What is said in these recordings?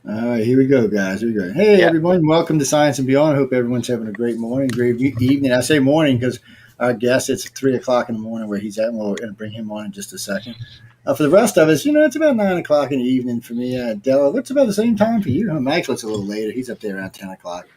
All right, here we go, guys. Here we go. Hey, Yeah. everyone. Welcome to Science and Beyond. I hope everyone's having a great morning, great evening. I say morning because our guest, it's 3 o'clock in the morning where he's at, and we're going to bring him on in just a second. For the rest of us, it's about 9 o'clock in the evening for me. Della, what's about the same time for you? Michael, it's a little later. He's up there around 10 o'clock,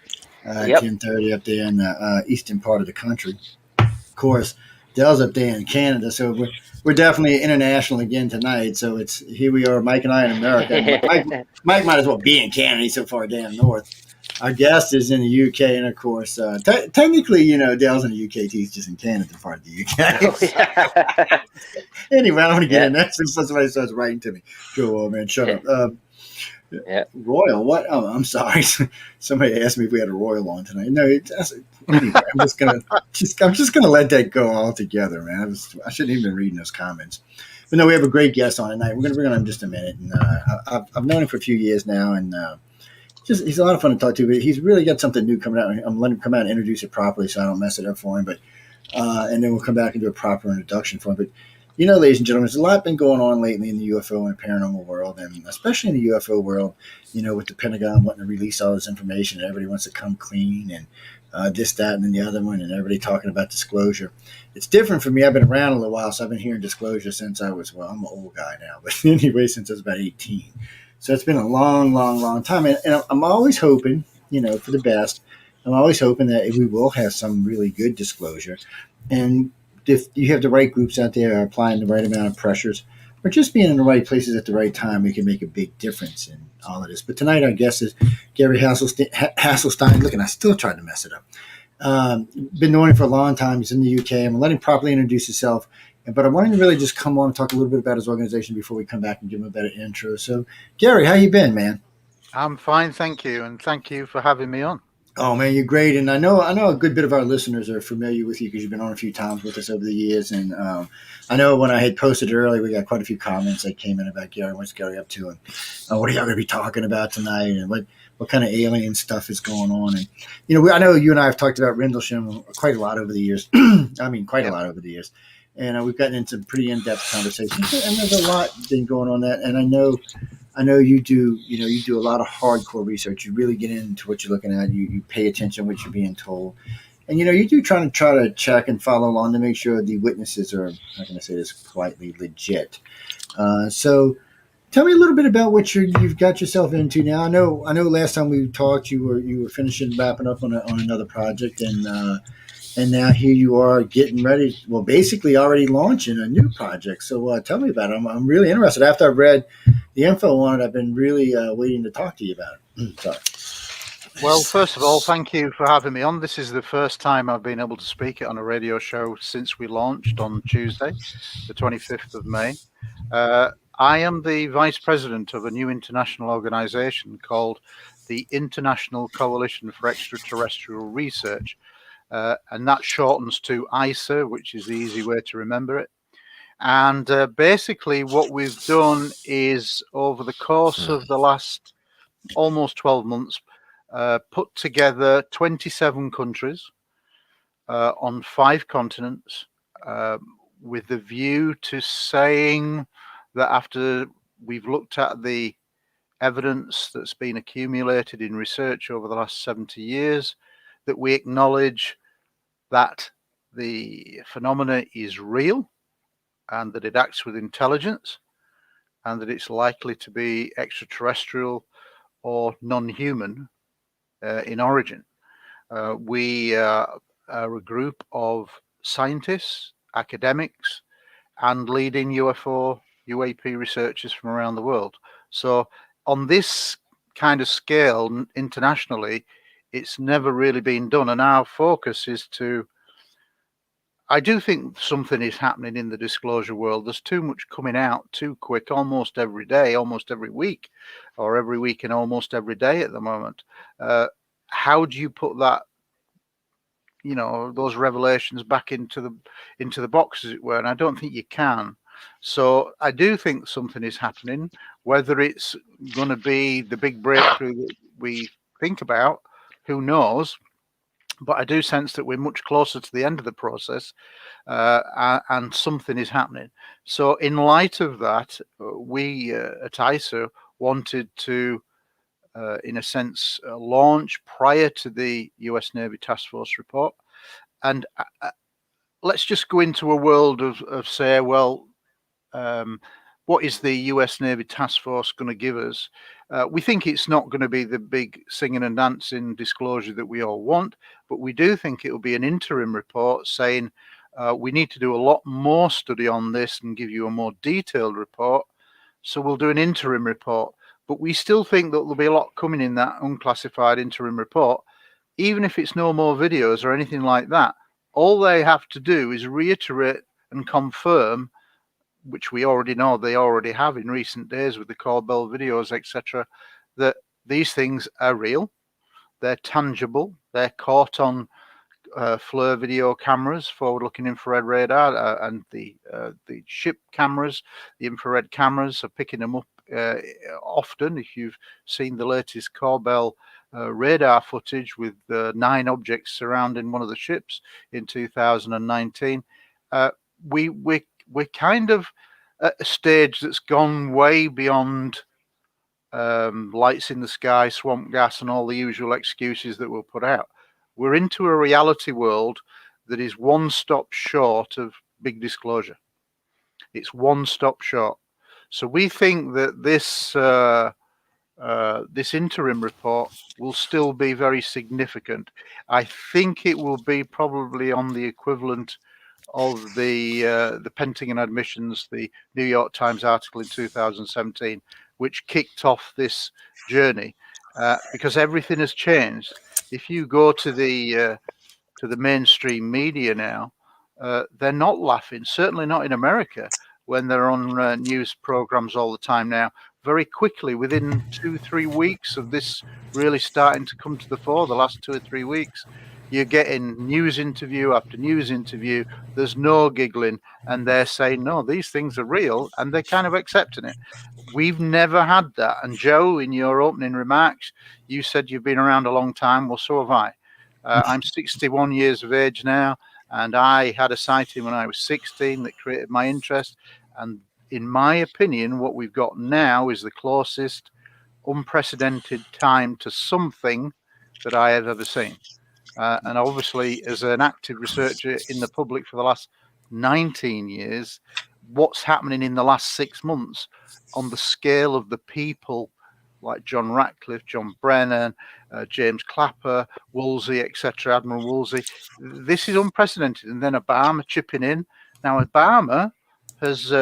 Yep. 10:30 up there in the eastern part of the country. Of course, Dell's up there in Canada, so we're definitely international again tonight. So it's here we are, Mike and I in America, and Mike might as well be in Canada. He's so far damn north. Our guest is in the UK, and of course, technically, Dell's in the UK. He's just in Canada, part of the UK. Oh yeah. Anyway, I don't want to get Yeah. in that since somebody starts writing to me. Joe, oh man, shut up. Yeah. Royal, what? Oh, I'm sorry. Somebody asked me if we had a Royal on tonight. No, anyway, I'm just gonna let that go altogether, man. I shouldn't even been reading those comments. But no, we have a great guest on tonight. We're gonna bring on him in just a minute, and I've known him for a few years now, and just he's a lot of fun to talk to. But he's really got something new coming out. I'm letting him come out and introduce it properly, so I don't mess it up for him. But and then we'll come back and do a proper introduction for him. But ladies and gentlemen, there's a lot been going on lately in the UFO and paranormal world, and especially in the UFO world. With the Pentagon wanting to release all this information, and everybody wants to come clean, and this, that, and then the other one, and everybody talking about disclosure. It's different for me. I've been around a little while, so I've been hearing disclosure since I'm an old guy now, but anyway, since I was about 18. So it's been a long, long, long time, and I'm always hoping, for the best. I'm always hoping that we will have some really good disclosure, and if you have the right groups out there applying the right amount of pressures, or just being in the right places at the right time, we can make a big difference in all of this. But tonight, our guest is Gary Heseltine. Look, and I still tried to mess it up. Been knowing him for a long time. He's in the UK. I'm going to let him properly introduce himself. But I want him to really just come on and talk a little bit about his organization before we come back and give him a better intro. So, Gary, how you been, man? I'm fine, thank you, and thank you for having me on. Oh man, you're great, and I know a good bit of our listeners are familiar with you because you've been on a few times with us over the years, and I know when I had posted it earlier, we got quite a few comments that came in about Gary. What's Gary up to, and what are y'all going to be talking about tonight, and what kind of alien stuff is going on, and I know you and I have talked about Rendlesham quite a lot over the years. I mean, quite a Yep. lot over the years, and we've gotten into pretty in-depth conversations, and there's a lot been going on that, and I know you do. You do a lot of hardcore research. You really get into what you're looking at. You pay attention to what you're being told, and you do try to check and follow along to make sure the witnesses are. How can I say this politely? Legit. So, tell me a little bit about what you've got yourself into now. I know. Last time we talked, you were finishing wrapping up on another project, and now here you are getting ready. Well, basically already launching a new project. So tell me about it. I'm really interested. After I've read the info on it, I've been really waiting to talk to you about it. Sorry. Well, first of all, thank you for having me on. This is the first time I've been able to speak on a radio show since we launched on Tuesday, the 25th of May. I am the vice president of a new international organization called the International Coalition for Extraterrestrial Research, and that shortens to ICER, which is the easy way to remember it. And basically, what we've done is over the course of the last almost 12 months, put together 27 countries on 5 continents with the view to saying that after we've looked at the evidence that's been accumulated in research over the last 70 years, that we acknowledge that the phenomena is real and that it acts with intelligence and that it's likely to be extraterrestrial or non-human in origin. We are a group of scientists, academics, and leading UFO, UAP researchers from around the world. So on this kind of scale internationally, it's never really been done. And our focus is to, I do think something is happening in the disclosure world. There's too much coming out too quick, almost every day, almost every week, or every week and almost every day at the moment. How do you put that, those revelations back into the box, as it were? And I don't think you can. So I do think something is happening. Whether it's going to be the big breakthrough that we think about, who knows? But I do sense that we're much closer to the end of the process, and something is happening. So in light of that, we at ICER wanted to in a sense, launch prior to the US Navy Task Force report. And let's just go into a world of say, well, what is the US Navy Task Force going to give us? We think it's not going to be the big singing and dancing disclosure that we all want, but we do think it will be an interim report saying we need to do a lot more study on this and give you a more detailed report. So we'll do an interim report, but we still think that there'll be a lot coming in that unclassified interim report, even if it's no more videos or anything like that. All they have to do is reiterate and confirm, which we already know they already have in recent days with the Corbell videos, etc., that these things are real, they're tangible, they're caught on FLIR video cameras, forward-looking infrared radar, and the ship cameras, the infrared cameras are picking them up often. If you've seen the latest Corbell radar footage with 9 objects surrounding one of the ships in 2019, we're kind of at a stage that's gone way beyond lights in the sky, swamp gas, and all the usual excuses that we'll put out. We're into a reality world that is one stop short of big disclosure. It's one stop short. So we think that this this interim report will still be very significant. I think it will be probably on the equivalent of the Pentagon admissions, the New York Times article in 2017, which kicked off this journey, because everything has changed. If you go to the mainstream media now, they're not laughing. Certainly not in America when they're on news programs all the time now. Very quickly, within 2-3 weeks of this really starting to come to the fore, the last 2 or 3 weeks, you're getting news interview after news interview. There's no giggling, and they're saying, no, these things are real, and they're kind of accepting it. We've never had that. And Joe, in your opening remarks, you said you've been around a long time. Well, so have I. I'm 61 years of age now, and I had a sighting when I was 16 that created my interest. And in my opinion, what we've got now is the closest unprecedented time to something that I have ever seen. And obviously, as an active researcher in the public for the last 19 years, what's happening in the last 6 months on the scale of the people like John Ratcliffe, John Brennan, James Clapper, Woolsey, etc., Admiral Woolsey, this is unprecedented. And then Obama chipping in. Now, Obama has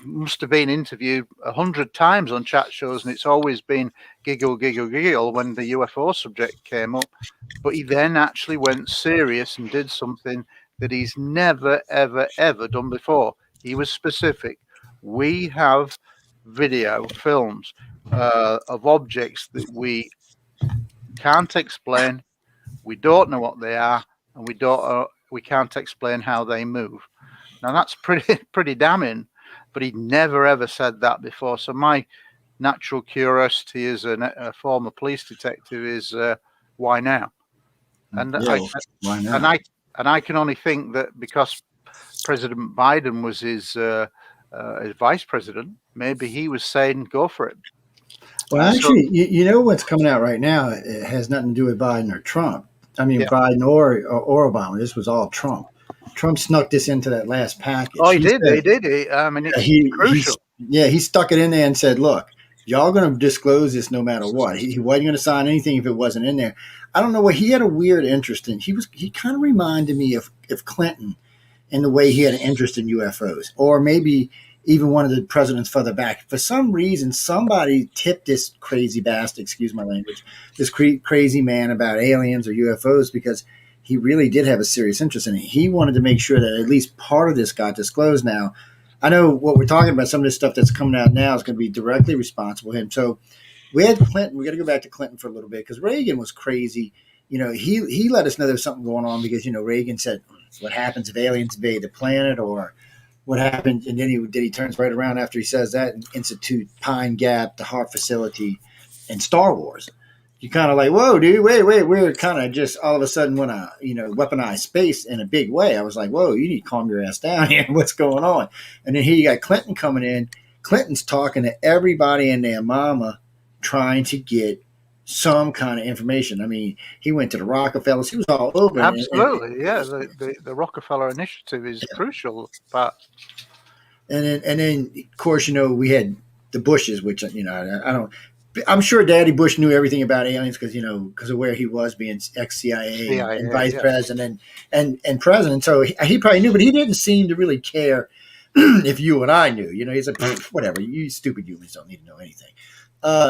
must have been interviewed 100 times on chat shows, and it's always been giggle, giggle, giggle when the UFO subject came up. But he then actually went serious and did something that he's never, ever, ever done before. He was specific. We have video films of objects that we can't explain, we don't know what they are, and we can't explain how they move. Now that's pretty damning, but he'd never ever said that before. So my natural curiosity as a former police detective is why now? And yeah, why not? And I can only think that because President Biden was his vice president, maybe he was saying, "Go for it." Well, actually, you know what's coming out right now? It has nothing to do with Biden or Trump. I mean, yeah. Biden or Obama. This was all Trump. Trump snuck this into that last package. Oh, he did. I mean, it's crucial. He stuck it in there and said, "Look, y'all going to disclose this no matter what." He wasn't going to sign anything if it wasn't in there. I don't know what he had a weird interest in. He kind of reminded me of Clinton in the way he had an interest in UFOs, or maybe even one of the presidents further back. For some reason, somebody tipped this crazy bastard, excuse my language, this crazy man about aliens or UFOs, because he really did have a serious interest in it. He wanted to make sure that at least part of this got disclosed. Now, I know what we're talking about, some of this stuff that's coming out now is going to be directly responsible for him. So we had Clinton. We got to go back to Clinton for a little bit, because Reagan was crazy. You know, he let us know there's something going on because, you know, Reagan said, what happens if aliens invade the planet, or what happened? And then he turns right around after he says that and institute Pine Gap, the Hart Facility, and Star Wars. You kind of like, whoa, dude, wait. We're kind of just all of a sudden want to, you know, weaponize space in a big way. I was like, whoa, you need to calm your ass down here. What's going on? And then here you got Clinton coming in. Clinton's talking to everybody and their mama trying to get some kind of information. I mean, he went to the Rockefellers. He was all over. Absolutely, yeah. The Rockefeller Initiative is crucial, but and then of course, we had the Bushes, which I don't. I'm sure Daddy Bush knew everything about aliens because of where he was, being ex-CIA and vice president and president. So he probably knew, but he didn't seem to really care if you and I knew. He's like, whatever, you stupid humans don't need to know anything.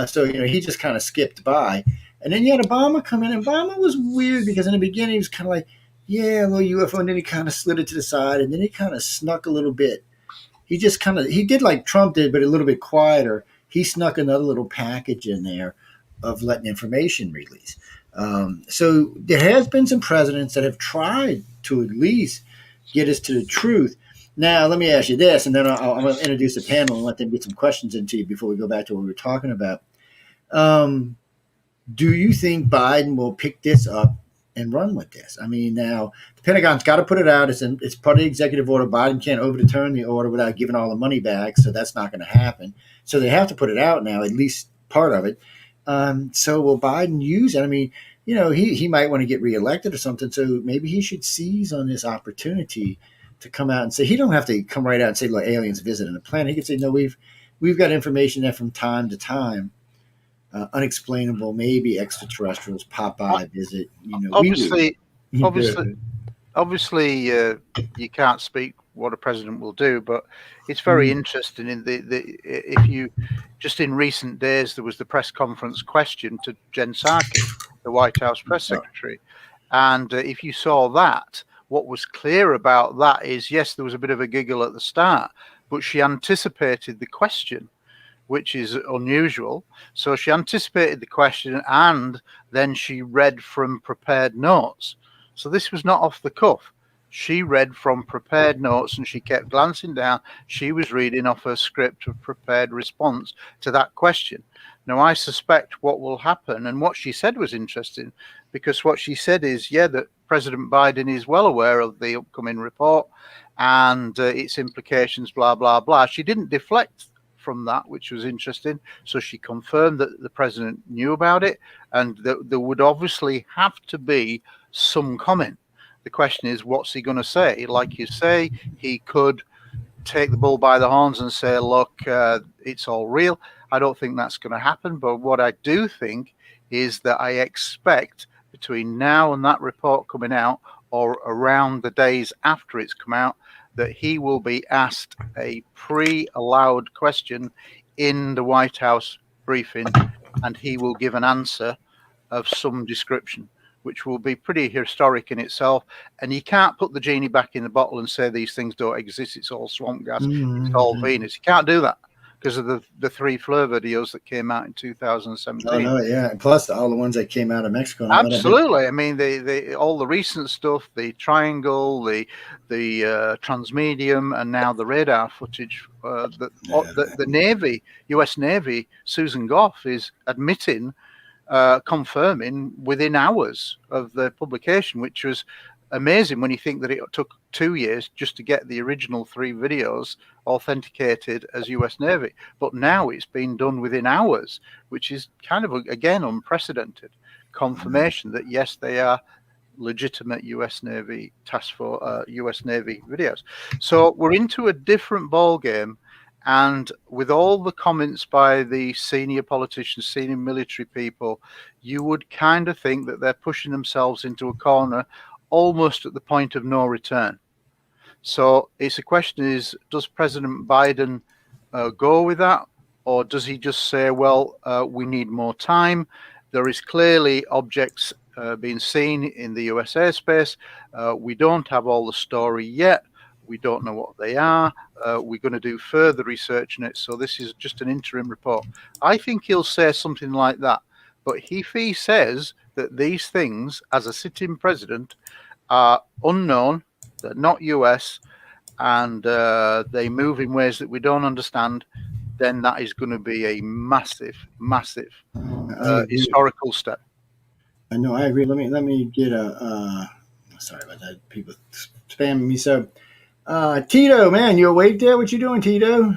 So he just kind of skipped by, and then you had Obama come in. And Obama was weird because in the beginning he was kind of like, yeah, a little UFO, and then he kind of slid it to the side, and then he kind of snuck a little bit. He did like Trump did, but a little bit quieter. He snuck another little package in there of letting information release. So there has been some presidents that have tried to at least get us to the truth. Now, let me ask you this, and then I'm going to introduce the panel and let them get some questions into you before we go back to what we were talking about. Do you think Biden will pick this up and run with this? I mean, now the Pentagon's got to put it out. It's part of the executive order. Biden can't overturn the order without giving all the money back, so that's not going to happen. So they have to put it out now, at least part of it. So will Biden use it? I mean, he might want to get reelected or something, so maybe he should seize on this opportunity to come out and say, he don't have to come right out and say, look, aliens visiting the planet. He could say, no, we've got information that from time to time, unexplainable, maybe extraterrestrials pop by, visit. Obviously, you can't speak what a president will do, but it's very interesting. If you just in recent days, there was the press conference question to Jen Psaki, the White House press secretary, and if you saw that, what was clear about that is, yes, there was a bit of a giggle at the start, but she anticipated the question, which is unusual. So she anticipated the question and then she read from prepared notes. So this was not off the cuff. She read from prepared notes and she kept glancing down. She was reading off her script of prepared response to that question. Now, I suspect what will happen, and what she said was interesting, because what she said is, that President Biden is well aware of the upcoming report and its implications, blah, blah, blah. She didn't deflect from that, which was interesting. So she confirmed that the president knew about it and that there would obviously have to be some comment. The question is, what's he going to say? Like you say, he could take the bull by the horns and say, look, it's all real. I don't think that's going to happen. But what I do think is that I expect between now and that report coming out, or around the days after it's come out, that he will be asked a pre-allowed question in the White House briefing, and he will give an answer of some description, which will be pretty historic in itself. And you can't put the genie back in the bottle and say these things don't exist, it's all swamp gas, it's all Venus. You can't do that because of the 3 Fleur videos that came out in 2017. Oh, no, yeah. And plus all the ones that came out of Mexico. Absolutely. I mean, they all the recent stuff, the triangle, the transmedium, and now the radar footage. The Navy, U.S. Navy, Susan Goff is admitting, confirming within hours of the publication, which was amazing when you think that it took 2 years just to get the original 3 videos authenticated as US Navy. But now it's been done within hours, which is kind of, again, unprecedented confirmation that, yes, they are legitimate US Navy task force, US Navy videos. So we're into a different ball game. And with all the comments by the senior politicians, senior military people, you would kind of think that they're pushing themselves into a corner almost at the point of no return. So it's a question is, does President Biden go with that? Or does he just say, well, we need more time? There is clearly objects being seen in the US airspace. We don't have all the story yet. We don't know what they are. We're going to do further research on it. So this is just an interim report. I think he'll say something like that. But if he says that these things, as a sitting president, are unknown, they're not US, and they move in ways that we don't understand, then that is going to be a massive, massive historical step. I know, I agree. Let me get sorry about that. People spamming me. So, Tito, man, you awake there? What you doing, Tito?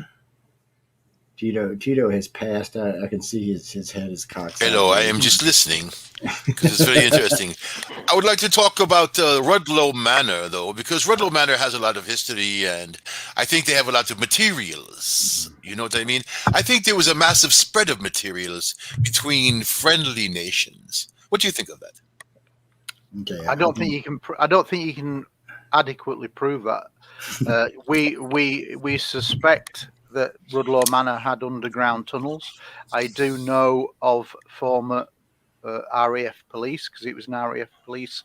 Tito has passed. I can see his head is cocked. Hello, I am just listening because it's very interesting. I would like to talk about Rudlow Manor, though, because Rudlow Manor has a lot of history, and I think they have a lot of materials. You know what I mean? I think there was a massive spread of materials between friendly nations. What do you think of that? Okay, I don't think you can. I don't think you can adequately prove that. We suspect that Rudlow Manor had underground tunnels. I do know of former RAF police, because it was an RAF police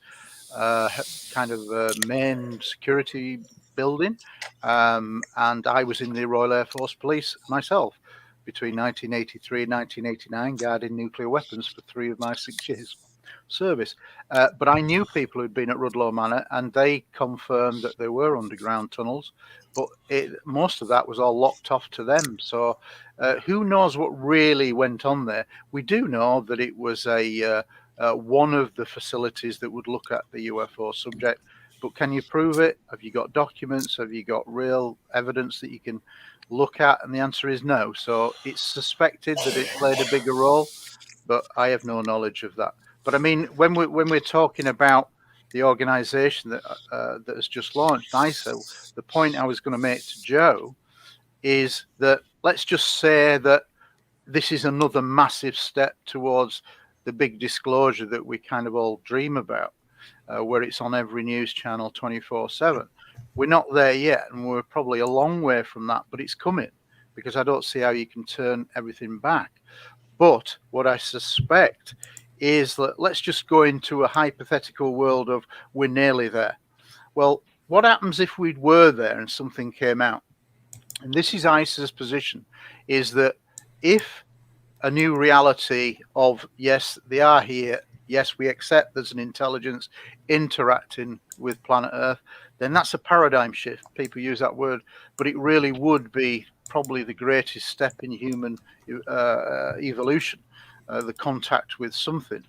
kind of main security building, and I was in the Royal Air Force Police myself between 1983 and 1989, guarding nuclear weapons for 3 of my 6 years service. But I knew people who'd been at Rudlow Manor, and they confirmed that there were underground tunnels, but most of that was all locked off to them. So who knows what really went on there? We do know that it was one of the facilities that would look at the UFO subject. But can you prove it? Have you got documents? Have you got real evidence that you can look at? And the answer is no. So it's suspected that it played a bigger role, but I have no knowledge of that. But I mean, when we're talking about the organisation that has just launched, ICER, the point I was going to make to Joe is that let's just say that this is another massive step towards the big disclosure that we kind of all dream about, where it's on every news channel 24/7. We're not there yet, and we're probably a long way from that, but it's coming, because I don't see how you can turn everything back. But what I suspect is that let's just go into a hypothetical world of we're nearly there. Well, what happens if we were there and something came out? And this is ICER's position, is that if a new reality of, yes, they are here, yes, we accept there's an intelligence interacting with planet Earth, then that's a paradigm shift. People use that word, but it really would be probably the greatest step in human evolution, the contact with something,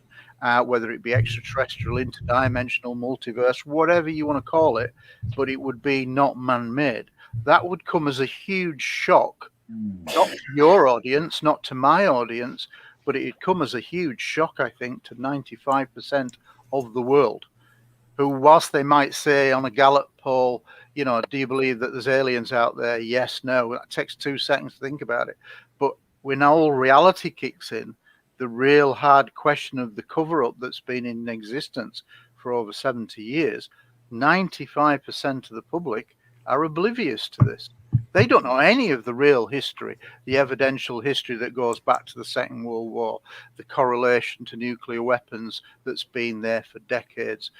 whether it be extraterrestrial, interdimensional, multiverse, whatever you want to call it, but it would be not man-made. That would come as a huge shock, not to your audience, not to my audience, but it'd come as a huge shock, I think, to 95% of the world, who, whilst they might say on a Gallup poll, you know, do you believe that there's aliens out there? Yes, no. That takes 2 seconds to think about it. But when all reality kicks in, the real hard question of the cover-up that's been in existence for over 70 years, 95% of the public are oblivious to this. They don't know any of the real history, the evidential history that goes back to the Second World War, the correlation to nuclear weapons that's been there for decades.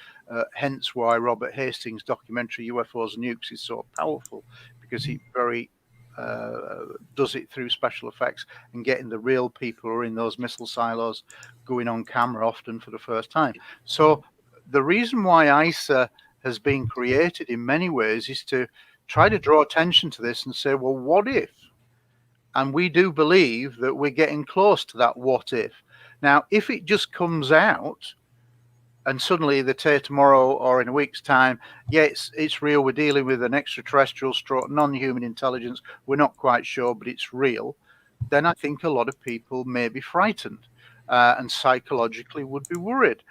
Hence why Robert Hastings' documentary UFOs and Nukes is so powerful, because he very does it through special effects and getting the real people who are in those missile silos going on camera, often for the first time. So the reason why ICER has been created in many ways is to try to draw attention to this and say, well, what if? And we do believe that we're getting close to that what if. Now, if it just comes out and suddenly they say tomorrow or in a week's time, yeah, it's real, we're dealing with an extraterrestrial stroke, non-human intelligence, we're not quite sure, but it's real, then I think a lot of people may be frightened and psychologically would be worried.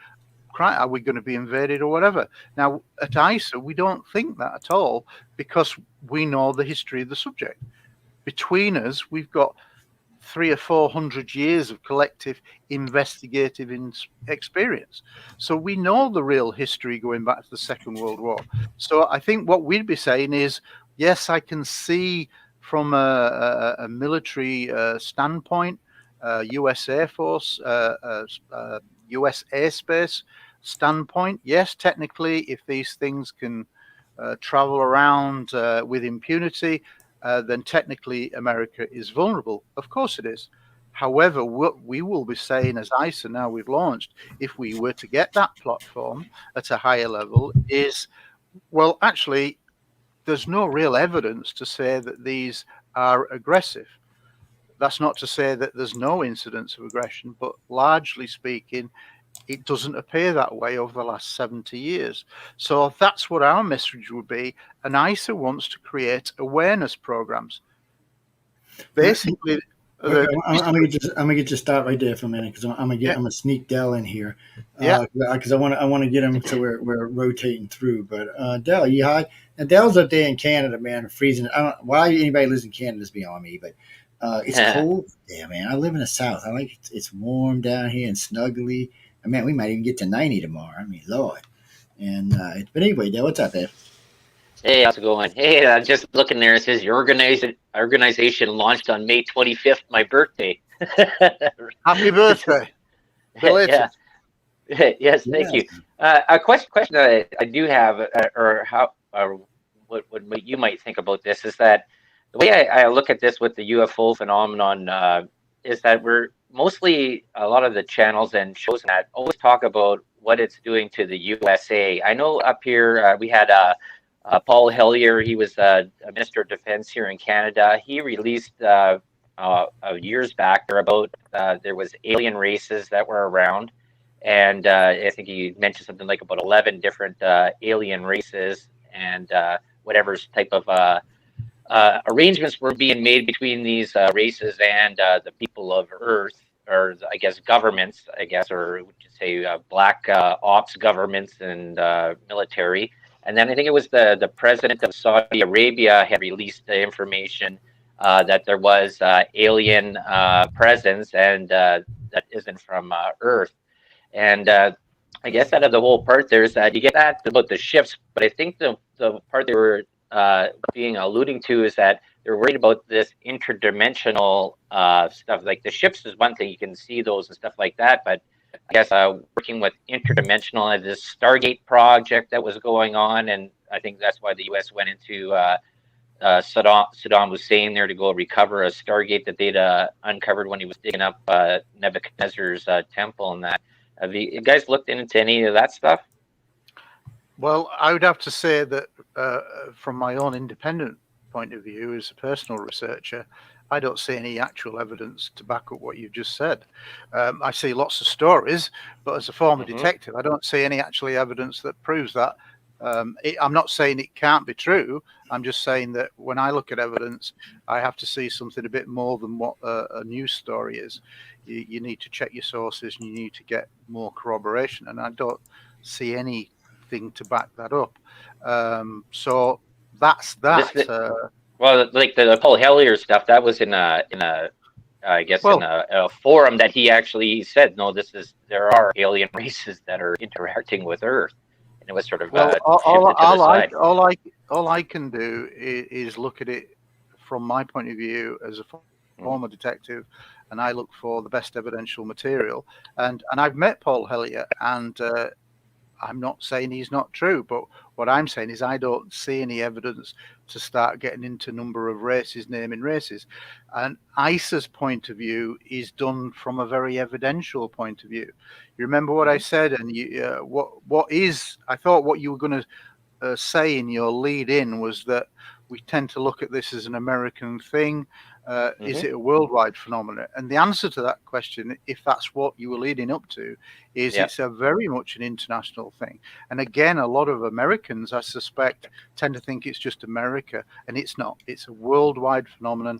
Are we going to be invaded or whatever? Now, at ICER, we don't think that at all, because we know the history of the subject. Between us, we've got 300 or 400 years of collective investigative experience. So we know the real history going back to the Second World War. So I think what we'd be saying is, yes, I can see from a military standpoint, US Air Force, US airspace standpoint, yes, technically, if these things can travel around with impunity, then technically America is vulnerable. Of course it is. However, what we will be saying as ICER, now we've launched, if we were to get that platform at a higher level, is, well, actually, there's no real evidence to say that these are aggressive. That's not to say that there's no incidents of aggression, but largely speaking, it doesn't appear that way over the last 70 years. So that's what our message would be. And ICER wants to create awareness programs. basically, Okay, I'm gonna just stop right there for a minute because I'm gonna sneak Dell in here, because I want to get him so we're rotating through. But Dell, you hot? And Dell's up there in Canada, man, freezing. I don't why anybody lives in Canada is beyond me, but it's cold. Yeah, man, I live in the South. I like it's warm down here and snuggly. I mean, we might even get to 90 tomorrow. I mean, Lord. And but anyway, Dell, what's up, man? Hey, how's it going? Hey, just looking there. It says your organization launched on May 25th, my birthday. Happy birthday, belated. Yeah. Yes, thank you. A question that I do have, what you might think about this is that the way I look at this with the UFO phenomenon is that we're mostly a lot of the channels and shows that always talk about what it's doing to the USA. I know up here we had Paul Hellyer. He was a Minister of Defense here in Canada. He released years back about there was alien races that were around, and I think he mentioned something like about 11 different alien races, and whatever type of arrangements were being made between these races and the people of Earth, or I guess governments, or would you say black ops governments and military. And then I think it was the president of Saudi Arabia had released the information that there was alien presence and that isn't from Earth. And I guess out of the whole part, there's you get that about the ships, but I think the part they were being alluding to is that they're worried about this interdimensional stuff. Like the ships is one thing, you can see those and stuff like that, but I guess working with interdimensional, this Stargate project that was going on, and I think that's why the U.S. went into Saddam Hussein there to go recover a Stargate that they'd uncovered when he was digging up Nebuchadnezzar's temple and that. Have you guys looked into any of that stuff? Well, I would have to say that from my own independent point of view, as a personal researcher, I don't see any actual evidence to back up what you've just said. I see lots of stories, but as a former detective, I don't see any actually evidence that proves that. I'm not saying it can't be true. I'm just saying that when I look at evidence, I have to see something a bit more than what a news story is. You need to check your sources and you need to get more corroboration. And I don't see anything to back that up. So that's that. Well, like the Paul Hellyer stuff, that was in a forum that he actually said, no, there are alien races that are interacting with Earth, and it was sort of all I can do is look at it from my point of view as a former detective, and I look for the best evidential material. And I've met Paul Hellyer, and I'm not saying he's not true, but what I'm saying is I don't see any evidence to start getting into number of races, naming races. And ICER's point of view is done from a very evidential point of view. You remember what I said, and I thought what you were going to say in your lead in was that we tend to look at this as an American thing. Is it a worldwide phenomenon? And the answer to that question, if that's what you were leading up to, is it's a very much an international thing. And again, a lot of Americans, I suspect, tend to think it's just America, and it's not. It's a worldwide phenomenon,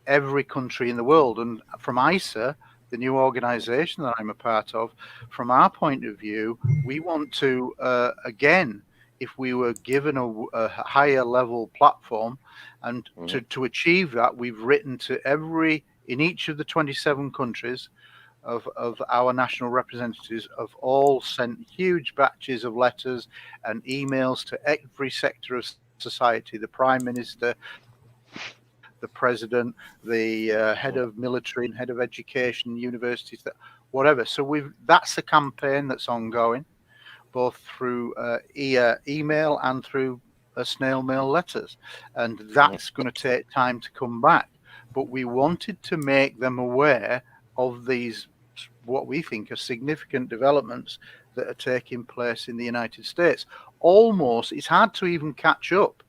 every country in the world. And from ICER, the new organization that I'm a part of, from our point of view, we want to, again, if we were given a higher level platform, and to achieve that, we've written to in each of the 27 countries of our national representatives, have all sent huge batches of letters and emails to every sector of society, the Prime Minister, the President, the head of military and head of education, universities, whatever. So that's a campaign that's ongoing, both through email and through snail mail letters, and that's going to take time to come back. But we wanted to make them aware of these, what we think are significant developments that are taking place in the United States. Almost, it's hard to even catch up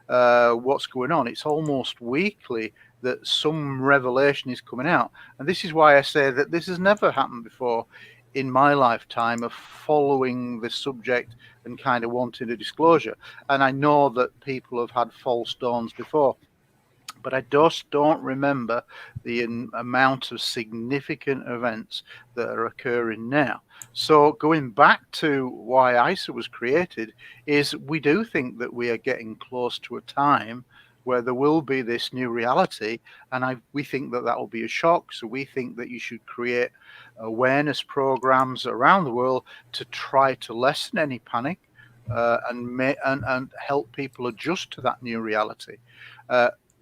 what's going on. It's almost weekly that some revelation is coming out, and this is why I say that this has never happened before in my lifetime of following this subject and kind of wanting a disclosure. And I know that people have had false dawns before, but I just don't remember the amount of significant events that are occurring now. So going back to why ICER was created is we do think that we are getting close to a time where there will be this new reality, and we think that will be a shock. So we think that you should create awareness programs around the world to try to lessen any panic and help people adjust to that new reality.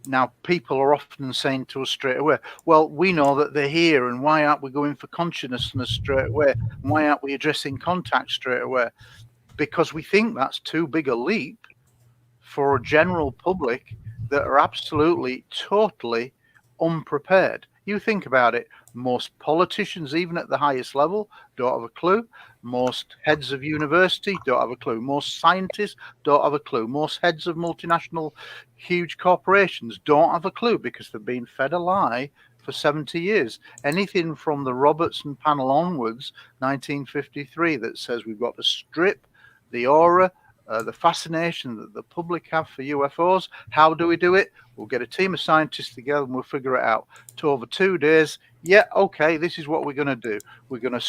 Now, people are often saying to us straight away, well, we know that they're here, and why aren't we going for consciousness straight away? And why aren't we addressing contact straight away? Because we think that's too big a leap for a general public that are absolutely, totally unprepared. You think about it, most politicians, even at the highest level, don't have a clue. Most heads of university don't have a clue. Most scientists don't have a clue. Most heads of multinational huge corporations don't have a clue because they've been fed a lie for 70 years. Anything from the Robertson panel onwards, 1953, that says we've got to strip the aura, the fascination that the public have for UFOs. How do we do it? We'll get a team of scientists together and we'll figure it out. To over 2 days, yeah, okay, this is what we're going to do. We're going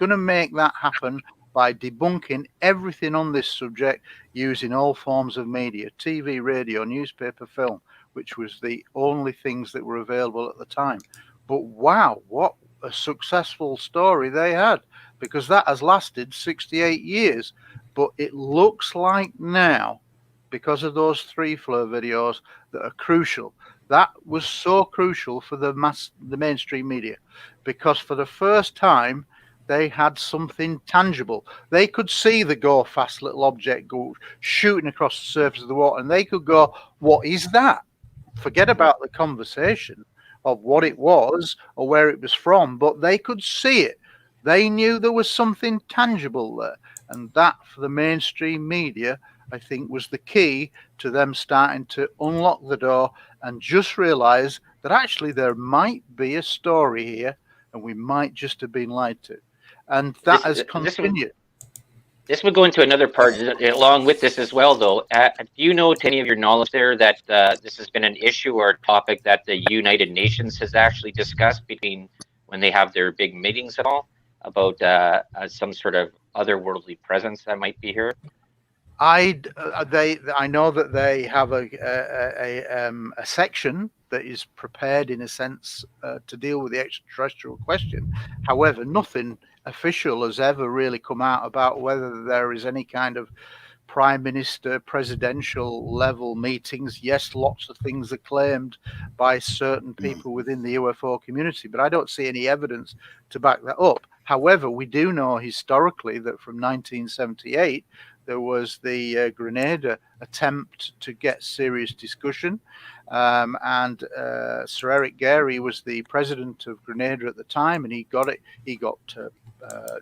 to make that happen by debunking everything on this subject using all forms of media, TV, radio, newspaper, film, which was the only things that were available at the time. But wow, what a successful story they had, because that has lasted 68 years. But it looks like now, because of those 3 FLIR videos that are crucial, that was so crucial for the mainstream media, because for the first time, they had something tangible. They could see the go fast little object go shooting across the surface of the water, and they could go, what is that? Forget about the conversation of what it was or where it was from, but they could see it. They knew there was something tangible there. And that, for the mainstream media, I think was the key to them starting to unlock the door and just realize that actually there might be a story here and we might just have been lied to. And that has continued. This would go into another part along with this as well, though. Do you know, to any of your knowledge there, that this has been an issue or a topic that the United Nations has actually discussed between when they have their big meetings at all about some sort of otherworldly presence that might be here? I know that they have a section that is prepared in a sense to deal with the extraterrestrial question. However, nothing official has ever really come out about whether there is any kind of prime minister, presidential level meetings. Yes, lots of things are claimed by certain people within the UFO community, but I don't see any evidence to back that up. However, we do know historically that from 1978, there was the Grenada attempt to get serious discussion. And Sir Eric Gary was the president of Grenada at the time, and he got it. He got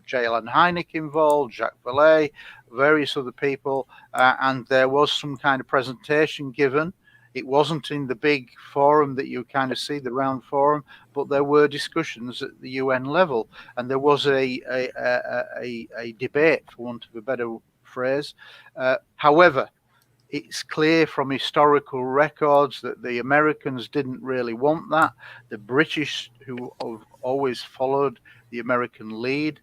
J. Allen Hynek involved, Jacques Vallée, various other people, and there was some kind of presentation given. It wasn't in the big forum that you kind of see, the round forum, but there were discussions at the UN level, and there was a debate, for want of a better phrase. However, it's clear from historical records that the Americans didn't really want that. The British, who have always followed the American lead,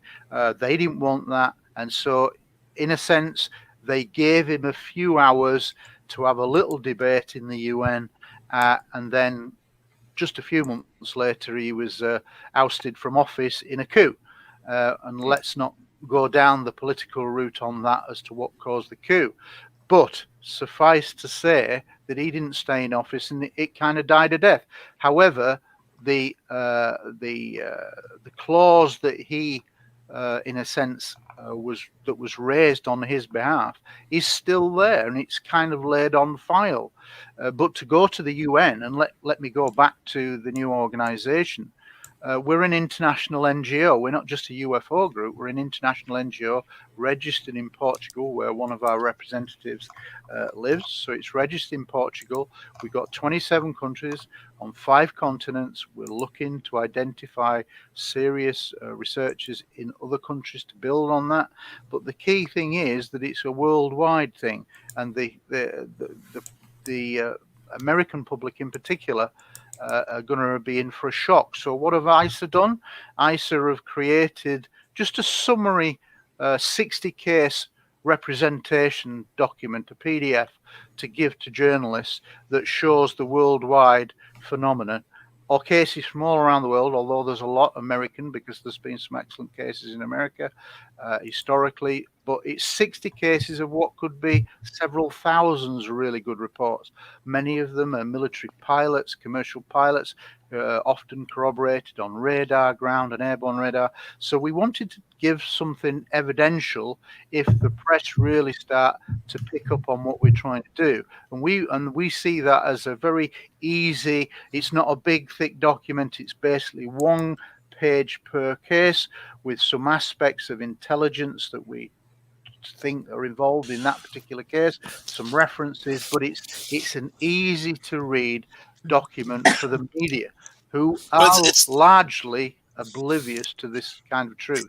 they didn't want that. And so, in a sense, they gave him a few hours to have a little debate in the UN. And then just a few months later, he was ousted from office in a coup. And let's not go down the political route on that as to what caused the coup. But suffice to say that he didn't stay in office, and it kind of died a death. However, the clause that he, in a sense, was raised on his behalf is still there, and it's kind of laid on file. But to go to the UN, and let me go back to the new organization. We're an international NGO. We're not just a UFO group. We're an international NGO registered in Portugal, where one of our representatives lives. So it's registered in Portugal. We've got 27 countries on 5 continents. We're looking to identify serious researchers in other countries to build on that. But the key thing is that it's a worldwide thing, and the American public in particular are going to be in for a shock. So what have ICER done? ICER have created just a summary 60-case representation document, a PDF, to give to journalists that shows the worldwide phenomenon, or cases from all around the world, although there's a lot American, because there's been some excellent cases in America historically, but it's 60 cases of what could be several thousands really good reports. Many of them are military pilots, commercial pilots, often corroborated on radar, ground and airborne radar. So we wanted to give something evidential if the press really start to pick up on what we're trying to do. And we see that as a very easy, it's not a big, thick document. It's basically 1 page per case with some aspects of intelligence that we think are involved in that particular case, some references, but it's an easy to read document for the media, who are largely oblivious to this kind of truth.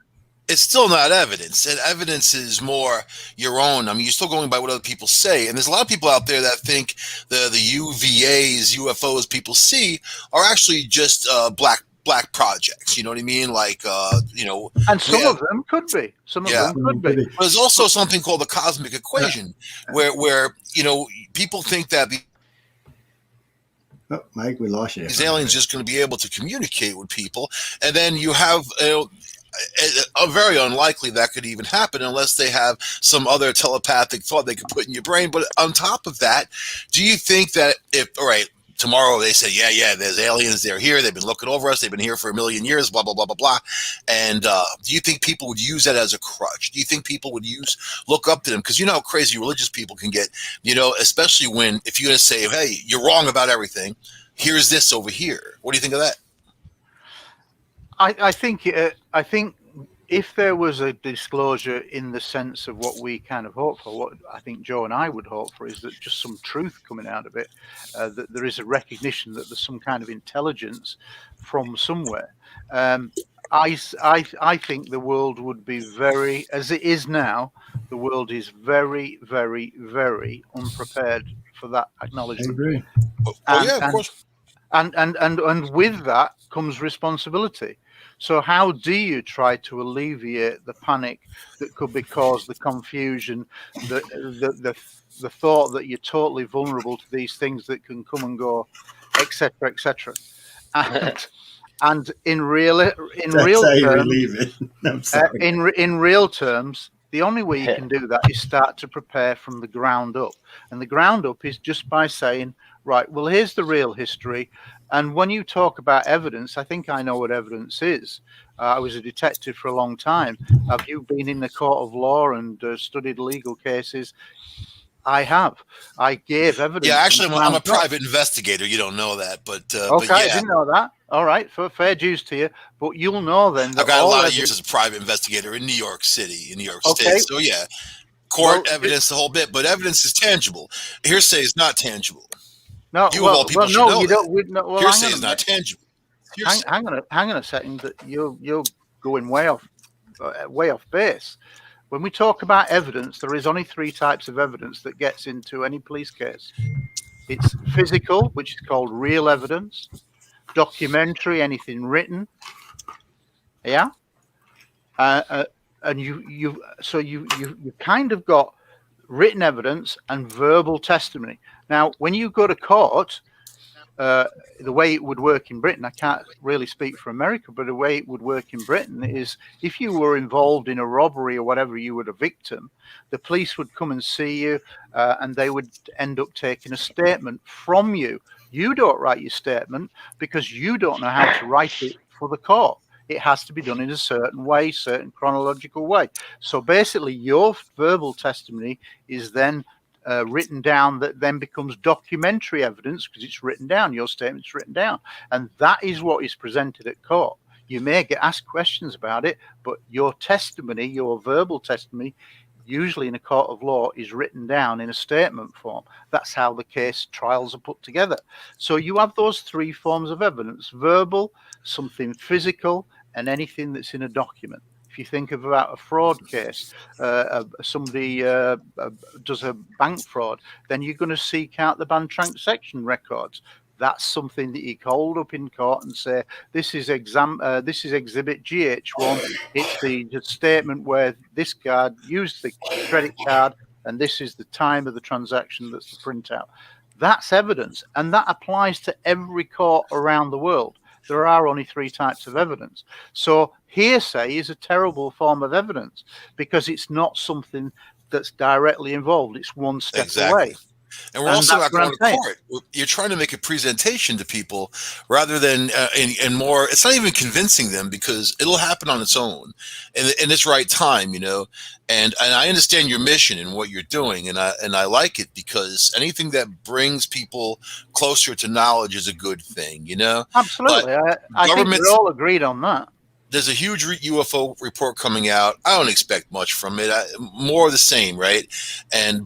It's still not evidence, and evidence is more your own. I mean, you're still going by what other people say, and there's a lot of people out there that think the UVAs, UFOs people see are actually just black projects. You know what I mean? Like, and some of them could be. Some of them could be. But there's also something called the cosmic equation, where people think that Mike, we lost you. These aliens just going to be able to communicate with people, and then you have very unlikely that could even happen unless they have some other telepathic thought they could put in your brain. But on top of that, do you think that tomorrow they say, yeah, there's aliens, they're here, they've been looking over us, they've been here for 1 million years, blah, blah, blah, blah, blah. And do you think people would use that as a crutch? Do you think people would look up to them? Because you know how crazy religious people can get, especially if you're going to say, hey, you're wrong about everything, here's this over here. What do you think of that? I think if there was a disclosure in the sense of what we kind of hope for, what I think Joe and I would hope for is that just some truth coming out of it, that there is a recognition that there's some kind of intelligence from somewhere. I think the world would be very, as it is now, the world is very, very, very unprepared for that acknowledgement. I agree. Of course. And with that comes responsibility. So how do you try to alleviate the panic that could be caused, the confusion, the thought that you're totally vulnerable to these things that can come and go, etc., etc. And in real terms, the only way you can do that is start to prepare from the ground up. And the ground up is just by saying, right, well, here's the real history. And when you talk about evidence, I think I know what evidence is. I was a detective for a long time. Have you been in the court of law and studied legal cases? I have. I gave evidence. Yeah, actually, I'm a private investigator. You don't know that, but okay, but yeah. I didn't know that. All right, fair dues to you. But you'll know then that I've got a lot of years as a private investigator in New York City, in New York State. So yeah, court evidence, the whole bit. But evidence is tangible. Hearsay is not tangible. No, Hearsay is not tangible. Hang on a second. That you're going way off base. When we talk about evidence, there is only 3 types of evidence that gets into any police case. It's physical, which is called real evidence; documentary, anything written. Yeah, and you kind of got written evidence and verbal testimony. Now, when you go to court, the way it would work in Britain, I can't really speak for America, but the way it would work in Britain is if you were involved in a robbery or whatever, you were a victim, the police would come and see you and they would end up taking a statement from you. You don't write your statement because you don't know how to write it for the court. It has to be done in a certain way, certain chronological way. So basically, your verbal testimony is then written down, that then becomes documentary evidence because it's written down. Your statement's written down. And that is what is presented at court. You may get asked questions about it, but your testimony, your verbal testimony, usually in a court of law, is written down in a statement form. That's how the case trials are put together. So you have those 3 forms of evidence: verbal, something physical, and anything that's in a document. If If you think about a fraud case, somebody does a bank fraud, then you're going to seek out the bank transaction records. That's something that you can hold up in court and say, this is exhibit GH1. It's the statement where this card used the credit card, and this is the time of the transaction. That's the printout. That's evidence, and that applies to every court around the world. There are only 3 types of evidence. So hearsay is a terrible form of evidence because it's not something that's directly involved. It's one step away. And we're also not going to court. You're trying to make a presentation to people rather than in more. It's not even convincing them because it'll happen on its own in its right time, you know. And I understand your mission and what you're doing, and I like it because anything that brings people closer to knowledge is a good thing, you know. Absolutely, I think we're all agreed on that. There's a huge UFO report coming out. I don't expect much from it. More of the same, right?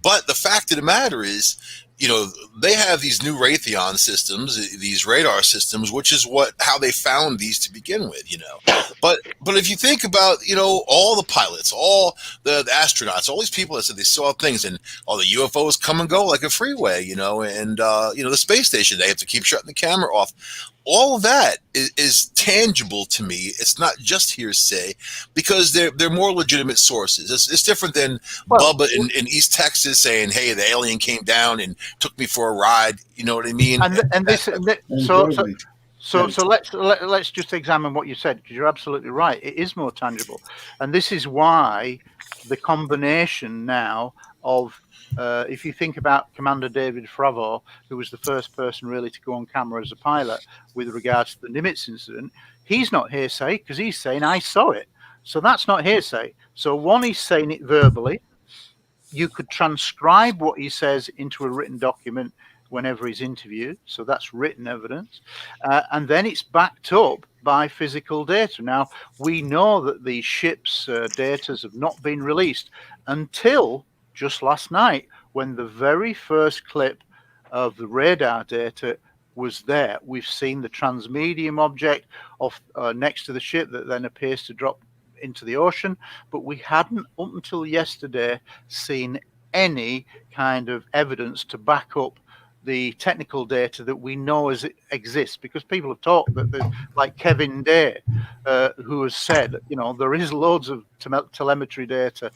But the fact of the matter is, you know, they have these new Raytheon systems, these radar systems, which is how they found these to begin with, you know. But if you think about, you know, all the pilots, all the astronauts, all these people that said they saw things, and all the UFOs come and go like a freeway, you know, and you know, the space station, they have to keep shutting the camera off. All of that is tangible to me. It's not just hearsay because they're more legitimate sources. It's different than Bubba in East Texas saying, "Hey, the alien came down and took me for a ride." You know what I mean? So let's just examine what you said, because you're absolutely right. It is more tangible, and this is why the combination now of if you think about Commander David Fravor, who was the first person really to go on camera as a pilot with regards to the Nimitz incident, he's not hearsay because he's saying, I saw it. So that's not hearsay. So one, he's saying it verbally. You could transcribe what he says into a written document whenever he's interviewed. So that's written evidence. And then it's backed up by physical data. Now, we know that these ships' data have not been released until just last night, when the very first clip of the radar data was there. We've seen the transmedium object next to the ship that then appears to drop into the ocean, but we hadn't up until yesterday seen any kind of evidence to back up the technical data that we know as it exists, because people have talked that like Kevin Day, who has said, you know, there is loads of telemetry data,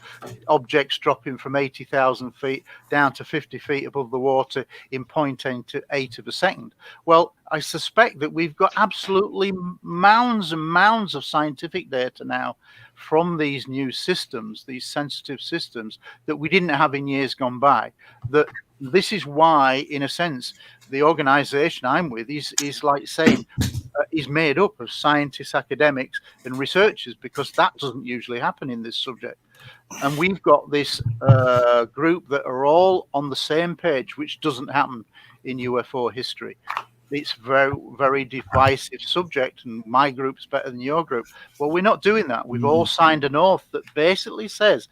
objects dropping from 80,000 feet down to 50 feet above the water in 0.8 of a second. Well, I suspect that we've got absolutely mounds and mounds of scientific data now from these new systems, these sensitive systems that we didn't have in years gone by. That this is why, in a sense, the organization I'm with is like saying is made up of scientists, academics, and researchers, because that doesn't usually happen in this subject. And we've got this group that are all on the same page, which doesn't happen in UFO history. It's very, very divisive subject, and my group's better than your group. Well, we're not doing that. We've all signed an oath that basically says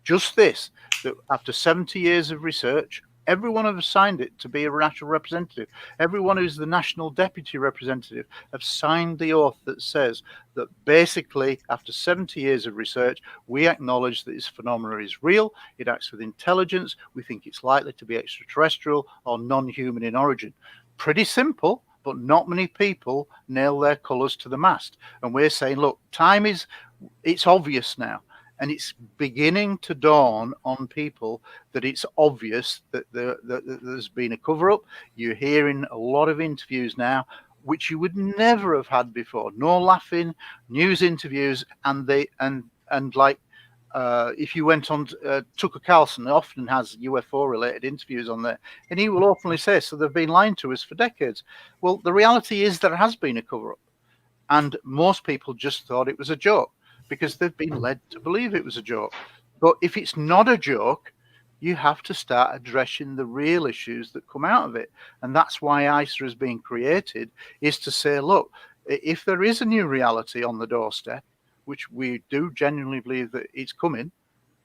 just this, that after 70 years of research, everyone who has signed it to be a national representative, everyone who's the national deputy representative, have signed the oath that says that basically after 70 years of research, we acknowledge that this phenomenon is real, it acts with intelligence, we think it's likely to be extraterrestrial or non-human in origin. Pretty simple, but not many people nail their colours to the mast. And we're saying, look, it's obvious now. And it's beginning to dawn on people that it's obvious that there's been a cover-up. You're hearing a lot of interviews now, which you would never have had before. No laughing, news interviews, if you went on, Tucker Carlson often has UFO-related interviews on there, and he will openly say, so they've been lying to us for decades. Well, the reality is there has been a cover-up, and most people just thought it was a joke, because they've been led to believe it was a joke. But if it's not a joke, you have to start addressing the real issues that come out of it. And that's why ICER has been created, is to say, look, if there is a new reality on the doorstep, which we do genuinely believe that it's coming,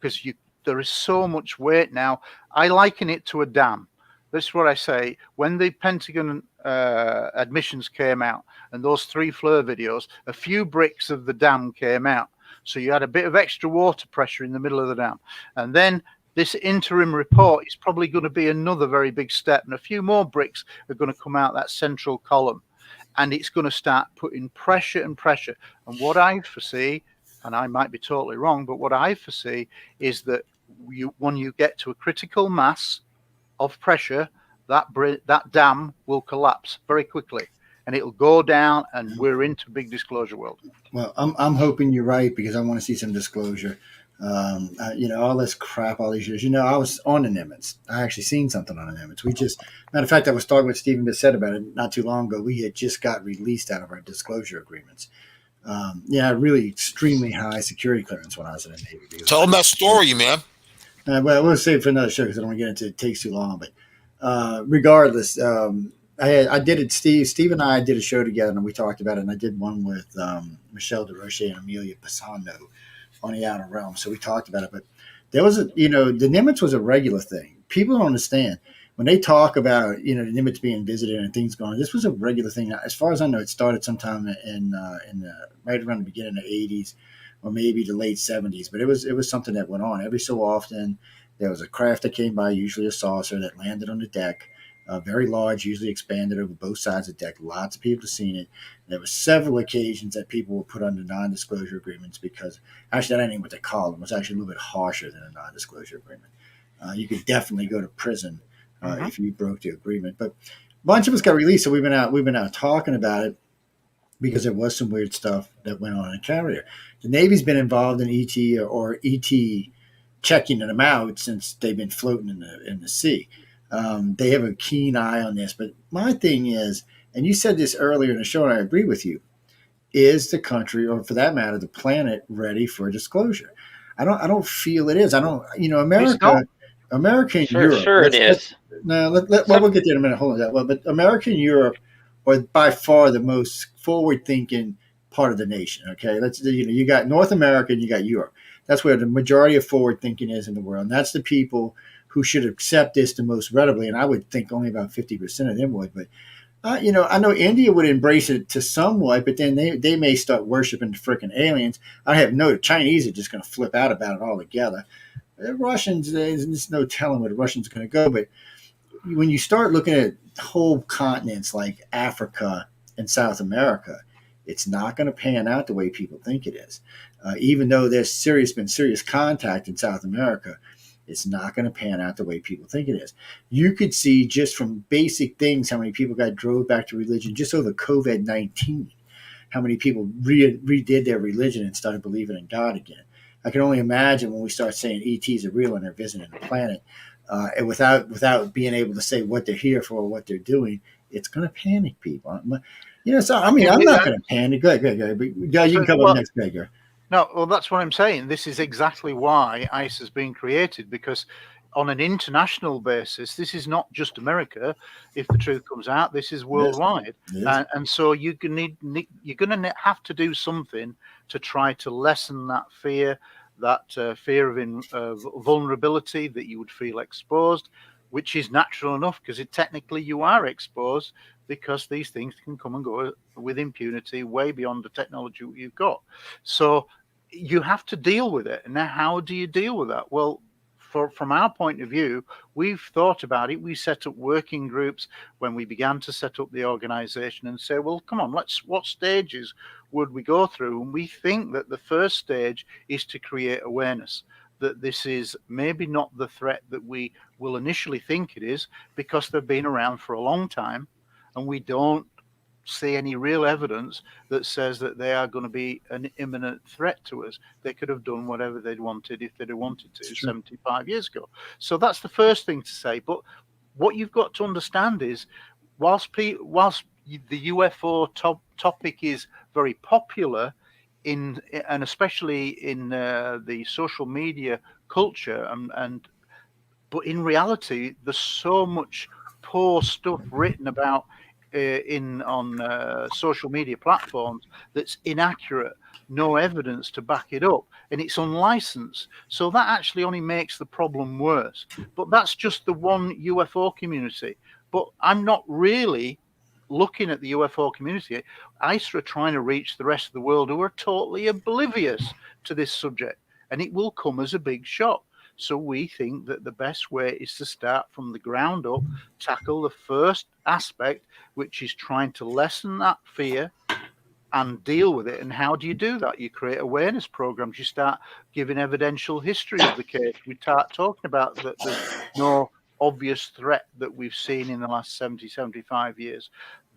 because there is so much weight now. I liken it to a dam. This is what I say. When the Pentagon admissions came out and those 3 FLIR videos, a few bricks of the dam came out. So you had a bit of extra water pressure in the middle of the dam. And then this interim report is probably going to be another very big step, and a few more bricks are going to come out that central column, and it's going to start putting pressure and pressure. And what I foresee, and I might be totally wrong, but what I foresee is that when you get to a critical mass of pressure, that dam will collapse very quickly, and it'll go down, and we're into big disclosure world. Well, I'm hoping you're right, because I want to see some disclosure. All this crap all these years. I was on the Nimitz. I actually seen something on the Nimitz. Matter of fact, I was talking with Stephen Bissett about it not too long ago. We had just got released out of our disclosure agreements. Really extremely high security clearance when I was in the Navy. Tell them that story, man. Well, we'll save it for another show because I don't want to get into it. It takes too long. But regardless, I did it. Steve and I did a show together, and we talked about it. And I did one with Michelle DeRoche and Amelia Pisano on the Outer Realm. So we talked about it. But there was the Nimitz was a regular thing. People don't understand when they talk about the Nimitz being visited and things going on. This was a regular thing. As far as I know, it started sometime in right around the beginning of the 80s. Or maybe the late 70s, but it was something that went on every so often. There was a craft that came by, usually a saucer, that landed on the deck, very large, usually expanded over both sides of the deck. Lots of people have seen it. There were several occasions that people were put under non-disclosure agreements because, actually, that ain't even what they called them. It was actually a little bit harsher than a non-disclosure agreement. You could definitely go to prison if you broke the agreement. But a bunch of us got released, so we've been out talking about it, because there was some weird stuff that went on in the carrier. The Navy's been involved in ET or ET checking them out since they've been floating in the sea. They have a keen eye on this. But my thing is, and you said this earlier in the show, and I agree with you, is the country, or for that matter, the planet, ready for disclosure? I don't feel it is. I don't. America and Europe. Sure it is. We'll get there in a minute. Hold on. But America and Europe are by far the most forward-thinking part of the nation. Okay, you got North America and you got Europe. That's where the majority of forward-thinking is in the world. And that's the people who should accept this the most readily. And I would think only about 50% of them would. But I know India would embrace it to somewhat, but then they may start worshiping the freaking aliens. I have no. The Chinese are just going to flip out about it altogether. The Russians, there's no telling where the Russians are going to go. But when you start looking at whole continents like Africa and South America, it's not going to pan out the way people think it is. Even though there's been serious contact in South America, it's not going to pan out the way people think it is. You could see just from basic things how many people got drove back to religion just over COVID-19, how many people redid their religion and started believing in God again. I can only imagine when we start saying ETs are real and they're visiting the planet, and without being able to say what they're here for or what they're doing, it's going to panic people. So I'm not going to panic. Go ahead. But, you can come up next, Gregor. No, well, that's what I'm saying. This is exactly why ICE has been created, because on an international basis, this is not just America. If the truth comes out, this is worldwide. Yes. And so you're going to have to do something to try to lessen that fear, fear of vulnerability, that you would feel exposed, which is natural enough, because technically you are exposed, because these things can come and go with impunity way beyond the technology you've got. So you have to deal with it. Now, how do you deal with that? Well, from our point of view, we've thought about it. We set up working groups when we began to set up the organization and say, well, come on, what stages would we go through? And we think that the first stage is to create awareness that this is maybe not the threat that we will initially think it is, because they've been around for a long time and we don't see any real evidence that says that they are going to be an imminent threat to us. They could have done whatever they'd wanted if they'd wanted to 75 years ago. So that's the first thing to say. But what you've got to understand is, whilst the UFO topic is very popular and especially in the social media culture, but in reality, there's so much poor stuff written about on social media platforms that's inaccurate, no evidence to back it up, and it's unlicensed. So that actually only makes the problem worse. But that's just the one UFO community. But I'm not really looking at the UFO community, ICER are trying to reach the rest of the world who are totally oblivious to this subject, and it will come as a big shock. So we think that the best way is to start from the ground up, tackle the first aspect, which is trying to lessen that fear and deal with it. And how do you do that? You create awareness programs. You start giving evidential history of the case. We start talking about that there's no obvious threat that we've seen in the last 70, 75 years.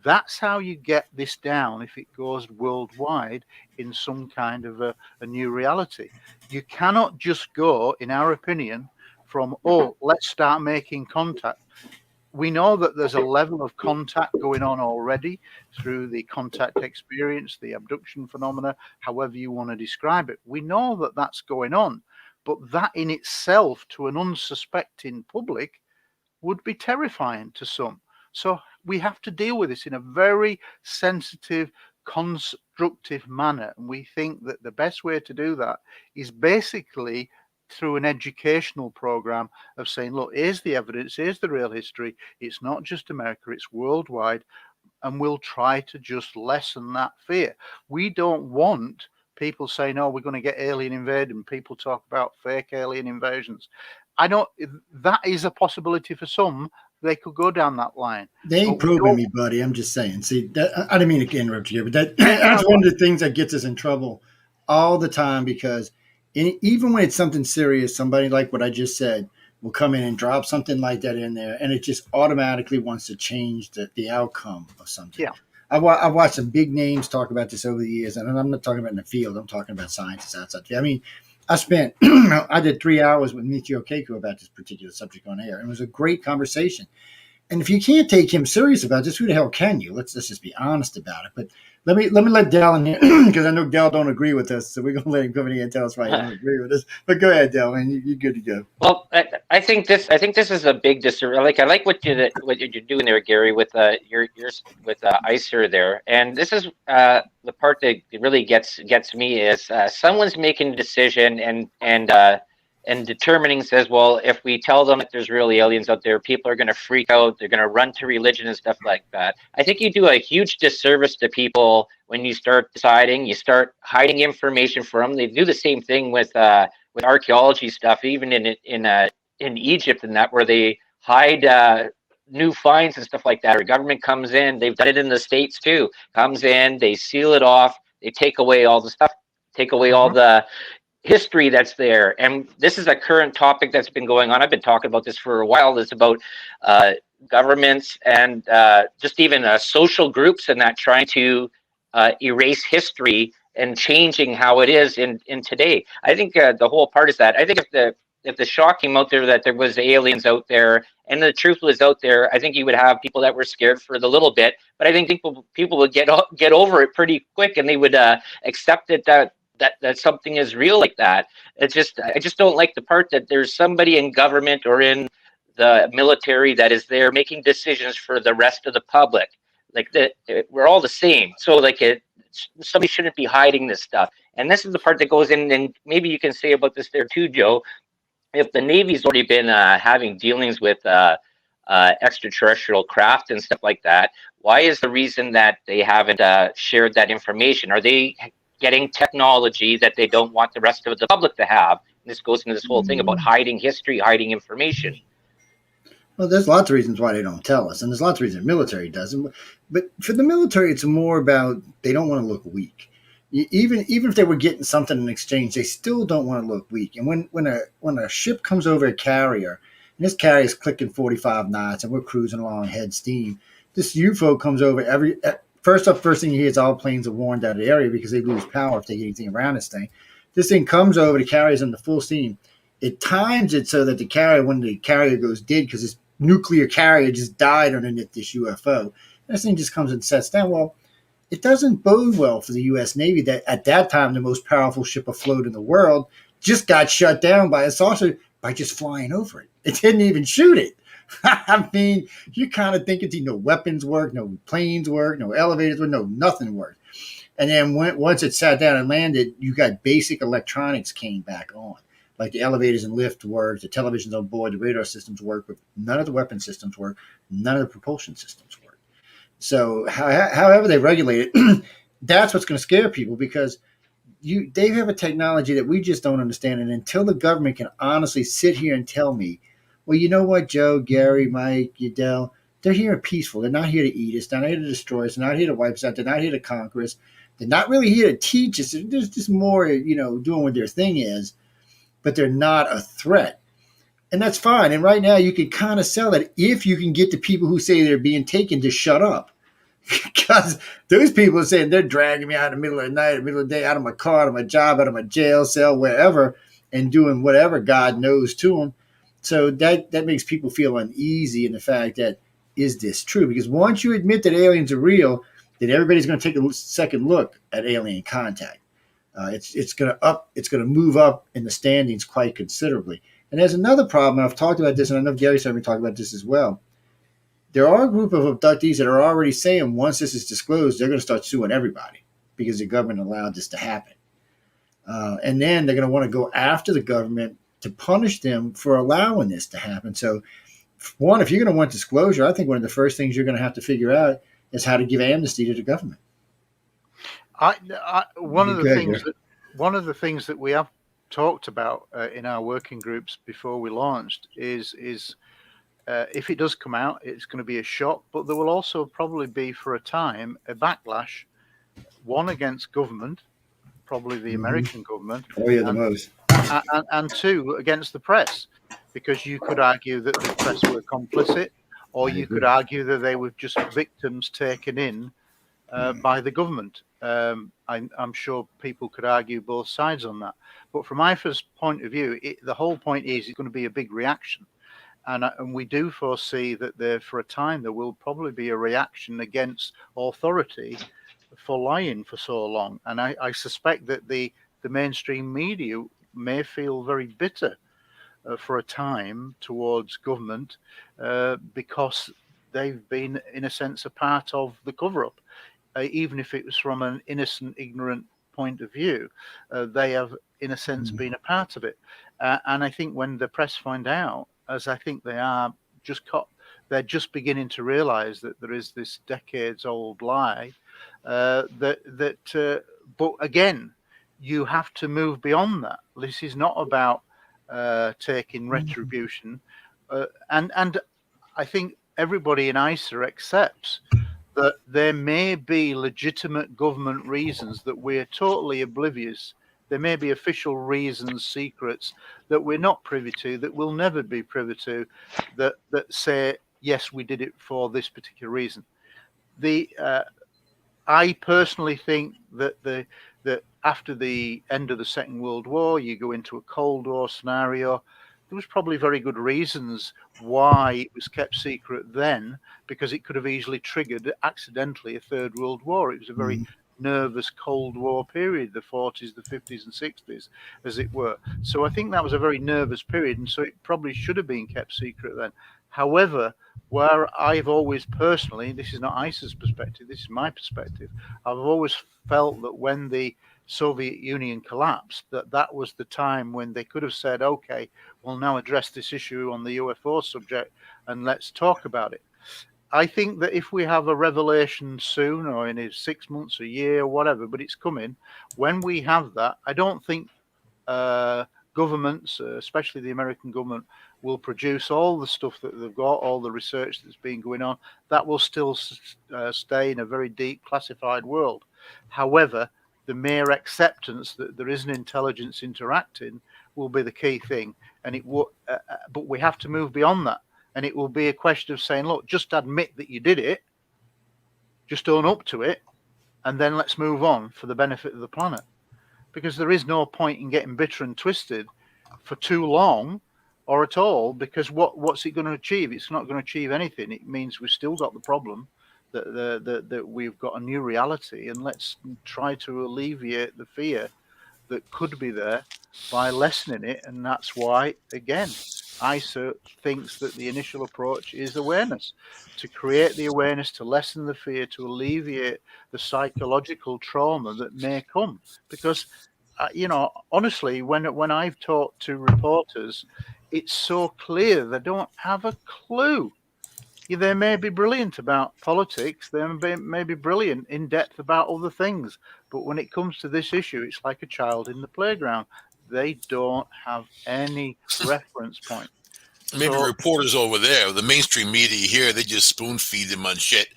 That's how you get this down if it goes worldwide in some kind of a new reality. You cannot just go, in our opinion, from, oh, let's start making contact. We know that there's a level of contact going on already through the contact experience, the abduction phenomena, however you want to describe it. We know that that's going on, but that in itself to an unsuspecting public would be terrifying to some. So we have to deal with this in a very sensitive, constructive manner. And we think that the best way to do that is basically through an educational program of saying, look, here's the evidence, here's the real history. It's not just America, it's worldwide. And we'll try to just lessen that fear. We don't want people saying, oh, we're going to get alien invaded, and people talk about fake alien invasions. I don't, that is a possibility for some. They could go down that line. They ain't probing me, buddy. I'm just saying. See, that, I didn't mean to interrupt you, but that's one of the things that gets us in trouble all the time, because even when it's something serious, somebody like what I just said will come in and drop something like that in there, and it just automatically wants to change the outcome of something. Yeah. I've watched some big names talk about this over the years, and I'm not talking about in the field. I'm talking about scientists outside. I mean, I did 3 hours with Michio Keiko about this particular subject on air. It was a great conversation. And if you can't take him serious about this, who the hell can you? Let's just be honest about it. But let me let Dell in here, because I know Dell don't agree with us, so we're going to let him come in here and tell us why he don't agree with us. But go ahead, Dell, man. You're good to go. Well, I think this is a big disservice. I like what you're doing there, Gary, with your with ICER there. And this is the part that really gets me is someone's making a decision and determining, says, well, if we tell them that there's real aliens out there, people are going to freak out. They're going to run to religion and stuff like that. I think you do a huge disservice to people when you start deciding, you start hiding information from them. They do the same thing with archaeology stuff, even in Egypt and that, where they hide new finds and stuff like that. Or government comes in, they've done it in the States too, comes in, they seal it off, they take away all the stuff, take away all the history that's there. And this is a current topic that's been going on. I've been talking about this for a while. It's about governments and just even social groups and that trying to erase history and changing how it is in today. I think the whole part is that I think if the shock came out there that there was aliens out there and the truth was out there, I think you would have people that were scared for the little bit, but I think people would get over it pretty quick, and they would accept it that something is real like that. I just don't like the part that there's somebody in government or in the military that is there making decisions for the rest of the public. Like we're all the same. So somebody shouldn't be hiding this stuff. And this is the part that goes in, and maybe you can say about this there too, Joe. If the Navy's already been having dealings with extraterrestrial craft and stuff like that, why is the reason that they haven't shared that information? Are they getting technology that they don't want the rest of the public to have? And this goes into this whole thing about hiding history, hiding information. Well, there's lots of reasons why they don't tell us, and there's lots of reasons the military doesn't. But for the military, it's more about they don't want to look weak. Even if they were getting something in exchange, they still don't want to look weak. And when a ship comes over a carrier, and this carrier is clicking 45 knots, and we're cruising along head steam, this UFO comes over first thing you hear is all planes are warned out of the area because they lose power if they get anything around this thing. This thing comes over, the carrier's in the full steam. It times it so that when the carrier goes dead, because this nuclear carrier just died underneath this UFO, this thing just comes and sets down. Well, it doesn't bode well for the U.S. Navy that at that time the most powerful ship afloat in the world just got shut down by a saucer by just flying over it. It didn't even shoot it. I mean, you kind of think no weapons work, no planes work, no elevators work, no nothing worked. And then once it sat down and landed, you got basic electronics came back on. Like the elevators and lift work, the televisions on board, the radar systems work, but none of the weapon systems work, none of the propulsion systems work. So however they regulate it, that's what's going to scare people because they have a technology that we just don't understand. And until the government can honestly sit here and tell me, well, you know what, Joe, Gary, Mike, Udell, they're here peaceful. They're not here to eat us. They're not here to destroy us. They're not here to wipe us out. They're not here to conquer us. They're not really here to teach us. They're just more, doing what their thing is, but they're not a threat. And that's fine. And right now you can kind of sell it if you can get the people who say they're being taken to shut up. Because those people are saying they're dragging me out in the middle of the night, in the middle of the day, out of my car, out of my job, out of my jail cell, wherever, and doing whatever God knows to them. So that makes people feel uneasy in the fact that, is this true? Because once you admit that aliens are real, then everybody's going to take a second look at alien contact. It's going to move up in the standings quite considerably. And there's another problem. I've talked about this, and I know Gary's having talked about this as well. There are a group of abductees that are already saying once this is disclosed, they're going to start suing everybody because the government allowed this to happen. And then they're going to want to go after the government to punish them for allowing this to happen. So, one, if you're going to want disclosure, I think one of the first things you're going to have to figure out is how to give amnesty to the government. One of the things that we have talked about in our working groups before we launched is if it does come out, it's going to be a shock, but there will also probably be for a time a backlash, one against government, probably the American government. Oh yeah, the most. And two against the press, because you could argue that the press were complicit, or you could argue that they were just victims taken in by the government. I'm sure people could argue both sides on that. But from my first point of view, the whole point is it's going to be a big reaction. And we do foresee that for a time there will probably be a reaction against authority for lying for so long. And I suspect that the mainstream media may feel very bitter for a time towards government because they've been, in a sense, a part of the cover-up. Even if it was from an innocent, ignorant point of view, they have, in a sense, been a part of it. And I think when the press find out, as I think they are, they're just beginning to realize that there is this decades-old lie. But again, you have to move beyond that. This is not about taking retribution, and I think everybody in ICER accepts that there may be legitimate government reasons that we're totally oblivious. There may be official reasons, secrets that we're not privy to, that we'll never be privy to, that say, yes, we did it for this particular reason. I personally think that after the end of the Second World War, you go into a Cold War scenario. There was probably very good reasons why it was kept secret then, because it could have easily triggered accidentally a Third World War. It was a very nervous Cold War period, the 40s, the 50s and 60s, as it were. So I think that was a very nervous period, and so it probably should have been kept secret then. However, where I've always personally, this is not ICER's perspective, this is my perspective, I've always felt that when the Soviet Union collapsed, that was the time when they could have said, okay, we'll now address this issue on the UFO subject and let's talk about it. I think that if we have a revelation soon, or in 6 months, a year, whatever, but it's coming, when we have that, I don't think governments, especially the American government, will produce all the stuff that they've got, all the research that's been going on. That will still stay in a very deep classified world. However, the mere acceptance that there is an intelligence interacting will be the key thing. And but we have to move beyond that. And it will be a question of saying, look, just admit that you did it, just own up to it, and then let's move on for the benefit of the planet. Because there is no point in getting bitter and twisted for too long or at all, because what's it going to achieve? It's not going to achieve anything. It means we've still got the problem that we've got a new reality, and let's try to alleviate the fear that could be there by lessening it. And that's why, again, ICER thinks that the initial approach is awareness, to create the awareness, to lessen the fear, to alleviate the psychological trauma that may come. Because, honestly, when I've talked to reporters, it's so clear they don't have a clue They may be brilliant about politics. They may be brilliant in depth about other things. But when it comes to this issue, it's like a child in the playground. They don't have any reference point. Maybe reporters over there, the mainstream media here, they just spoon feed them on shit.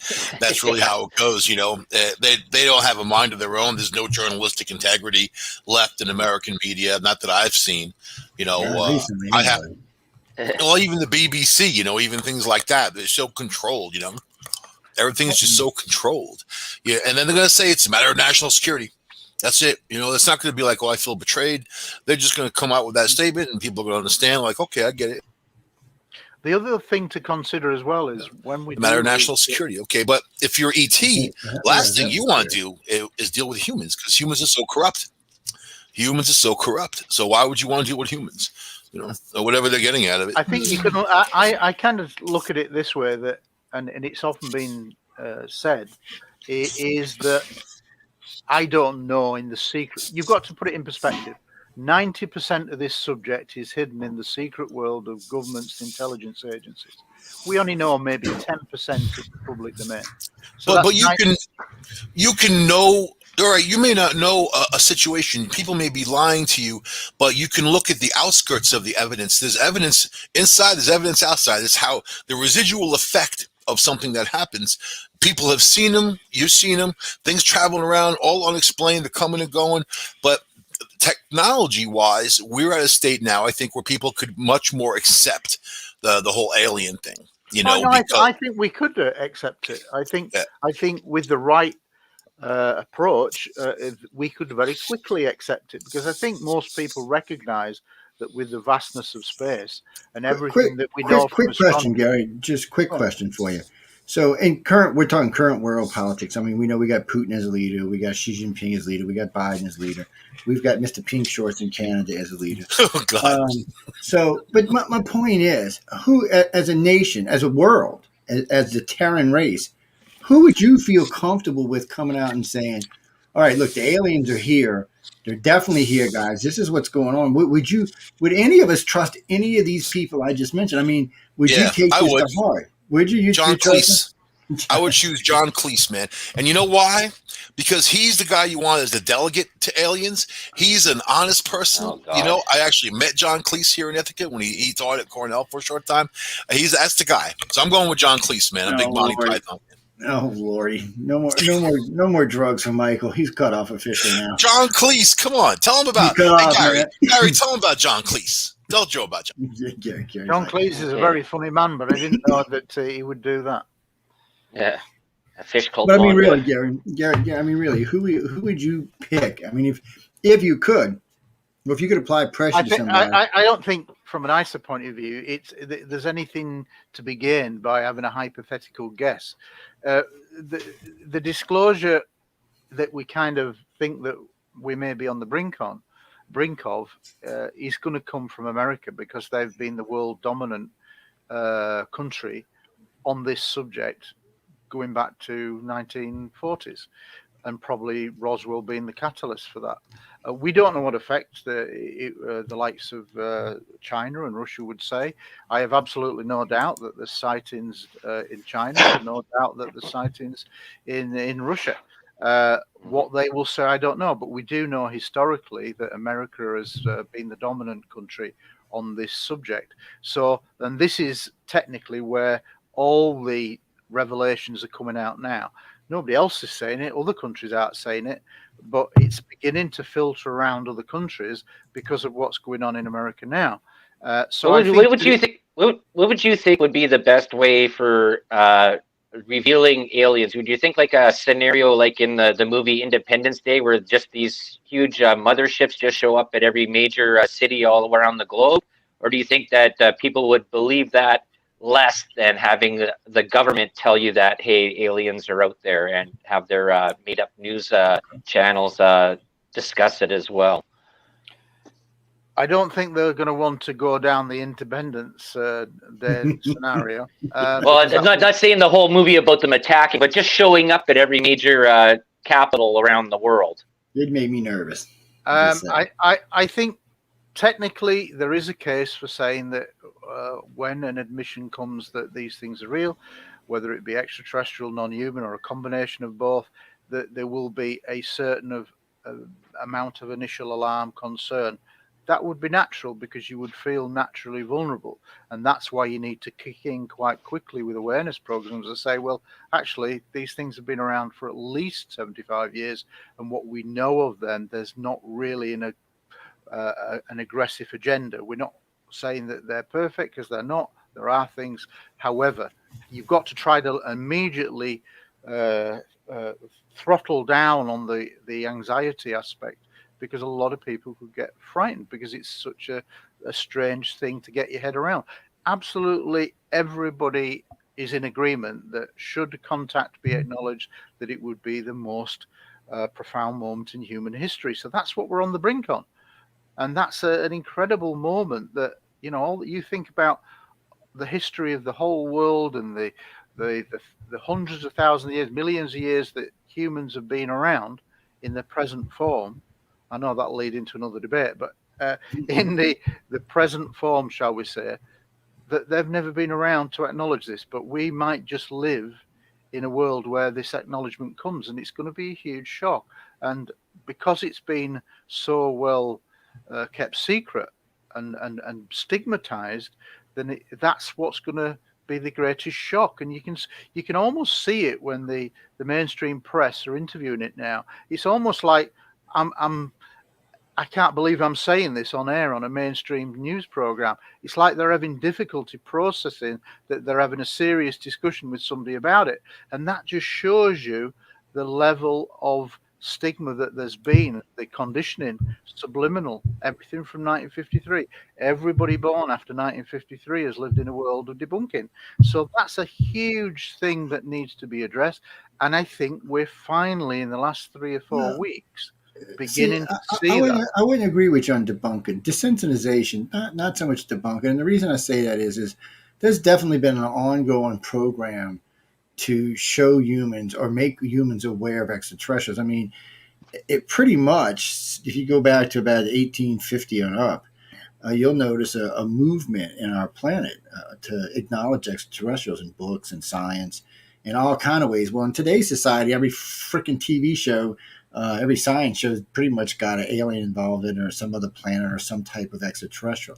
That's really how it goes, you know. They don't have a mind of their own. There's no journalistic integrity left in American media, not that I've seen. You know, recently, I have. Well, even the BBC, you know, even things like that, they're so controlled. You know, everything's just so controlled. Yeah, and then they're going to say it's a matter of national security. That's it. You know, it's not going to be like, oh, I feel betrayed. They're just going to come out with that statement, and people are going to understand, like, okay, I get it. The other thing to consider as well is when we matter of national security. Okay, but if you're ET, last thing you want to do is deal with humans, because humans are so corrupt. Humans are so corrupt. So why would you want to deal with humans? You know, or whatever they're getting out of it. I think you can. I kind of look at it this way, that, and it's often been said, is that I don't know in the secret. You've got to put it in perspective. 90% of this subject is hidden in the secret world of government's intelligence agencies. We only know maybe 10% of the public domain. So but you can know. All right, you may not know a situation. People may be lying to you, but you can look at the outskirts of the evidence. There's evidence inside, there's evidence outside. It's how the residual effect of something that happens. People have seen them, you've seen them, things traveling around, all unexplained, they're coming and going. But technology-wise, we're at a state now, I think, where people could much more accept the whole alien thing. You know, I think we could accept it. I think with the right approach, we could very quickly accept it, because I think most people recognize that with the vastness of space and everything that we know. Quick question, Gary. Just quick question for you. So, we're talking current world politics. I mean, we know we got Putin as a leader, we got Xi Jinping as leader, we got Biden as leader, we've got Mr. Pink Shorts in Canada as a leader. Oh God! But my point is, who, as a nation, as a world, as the Terran race, who would you feel comfortable with coming out and saying, "All right, look, the aliens are here. They're definitely here, guys. This is what's going on." Would any of us trust any of these people I just mentioned? I mean, would you take this to heart? Would you? John Cleese. I would choose John Cleese, man. And you know why? Because he's the guy you want as the delegate to aliens. He's an honest person. Oh, you know, I actually met John Cleese here in Ithaca when he taught at Cornell for a short time. That's the guy. So I'm going with John Cleese, man. I'm a big Monty Python. Oh Lordy! No more drugs for Michael. He's cut off officially now. John Cleese, come on, tell him about Gary. Gary, tell him about John Cleese. Tell Joe about John. John Cleese is a very funny man, but I didn't know that he would do that. Yeah, a fish called. But I mean, really, Gary. I mean, really, who would you pick? I mean, if you could, well, if you could apply pressure to somebody. I don't think, from an ICER point of view, there's anything to be gained by having a hypothetical guess. The disclosure that we kind of think that we may be on the brink of is going to come from America, because they've been the world dominant country on this subject going back to 1940s, and probably Roswell being the catalyst for that. We don't know what effect the likes of China and Russia would say. I have absolutely no doubt that there's sightings in China, no doubt that there's sightings in Russia. What they will say, I don't know, but we do know historically that America has been the dominant country on this subject. So, and this is technically where all the revelations are coming out now. Nobody else is saying it. Other countries aren't saying it, but it's beginning to filter around other countries because of what's going on in America now. So, what would you think? What would you think would be the best way for revealing aliens? Would you think like a scenario like in the movie Independence Day, where just these huge motherships just show up at every major city all around the globe, or do you think that people would believe that less than having the government tell you that, hey, aliens are out there, and have their made up news channels discuss it as well? I don't think they're going to want to go down the Independence Day scenario. Well, I'm not saying the whole movie about them attacking, but just showing up at every major capital around the world. It made me nervous. I think technically, there is a case for saying that when an admission comes that these things are real, whether it be extraterrestrial, non-human, or a combination of both, that there will be a certain amount of initial alarm, concern. That would be natural, because you would feel naturally vulnerable. And that's why you need to kick in quite quickly with awareness programs that say, well, actually, these things have been around for at least 75 years. And what we know of them, there's not really an aggressive agenda. We're not saying that they're perfect, because they're not. There are things. However, you've got to try to immediately throttle down on the anxiety aspect, because a lot of people could get frightened, because it's such a strange thing to get your head around. Absolutely everybody is in agreement that should contact be acknowledged, that it would be the most profound moment in human history. So that's what we're on the brink on. And that's an incredible moment that, all that you think about the history of the whole world and the hundreds of thousands of years, millions of years that humans have been around in their present form. I know that'll lead into another debate, but in the present form, shall we say, that they've never been around to acknowledge this, but we might just live in a world where this acknowledgement comes, and it's going to be a huge shock. And because it's been so well kept secret and stigmatized, then that's what's going to be the greatest shock. And you can almost see it when the mainstream press are interviewing it now. It's almost like I can't believe I'm saying this on air on a mainstream news program. It's like they're having difficulty processing that they're having a serious discussion with somebody about it. And that just shows you the level of stigma that there's been, the conditioning, subliminal, everything from 1953. Everybody born after 1953 has lived in a world of debunking. So that's a huge thing that needs to be addressed. And I think we're finally, in the last 3 or 4 weeks, beginning to see that. I wouldn't agree with you on debunking. Desensitization, not so much debunking. And the reason I say that is there's definitely been an ongoing program to show humans or make humans aware of extraterrestrials. I mean, it pretty much, if you go back to about 1850 and up, you'll notice a movement in our planet to acknowledge extraterrestrials in books and science in all kind of ways. Well, in today's society, every freaking TV show, every science show pretty much got an alien involved in it, or some other planet, or some type of extraterrestrial.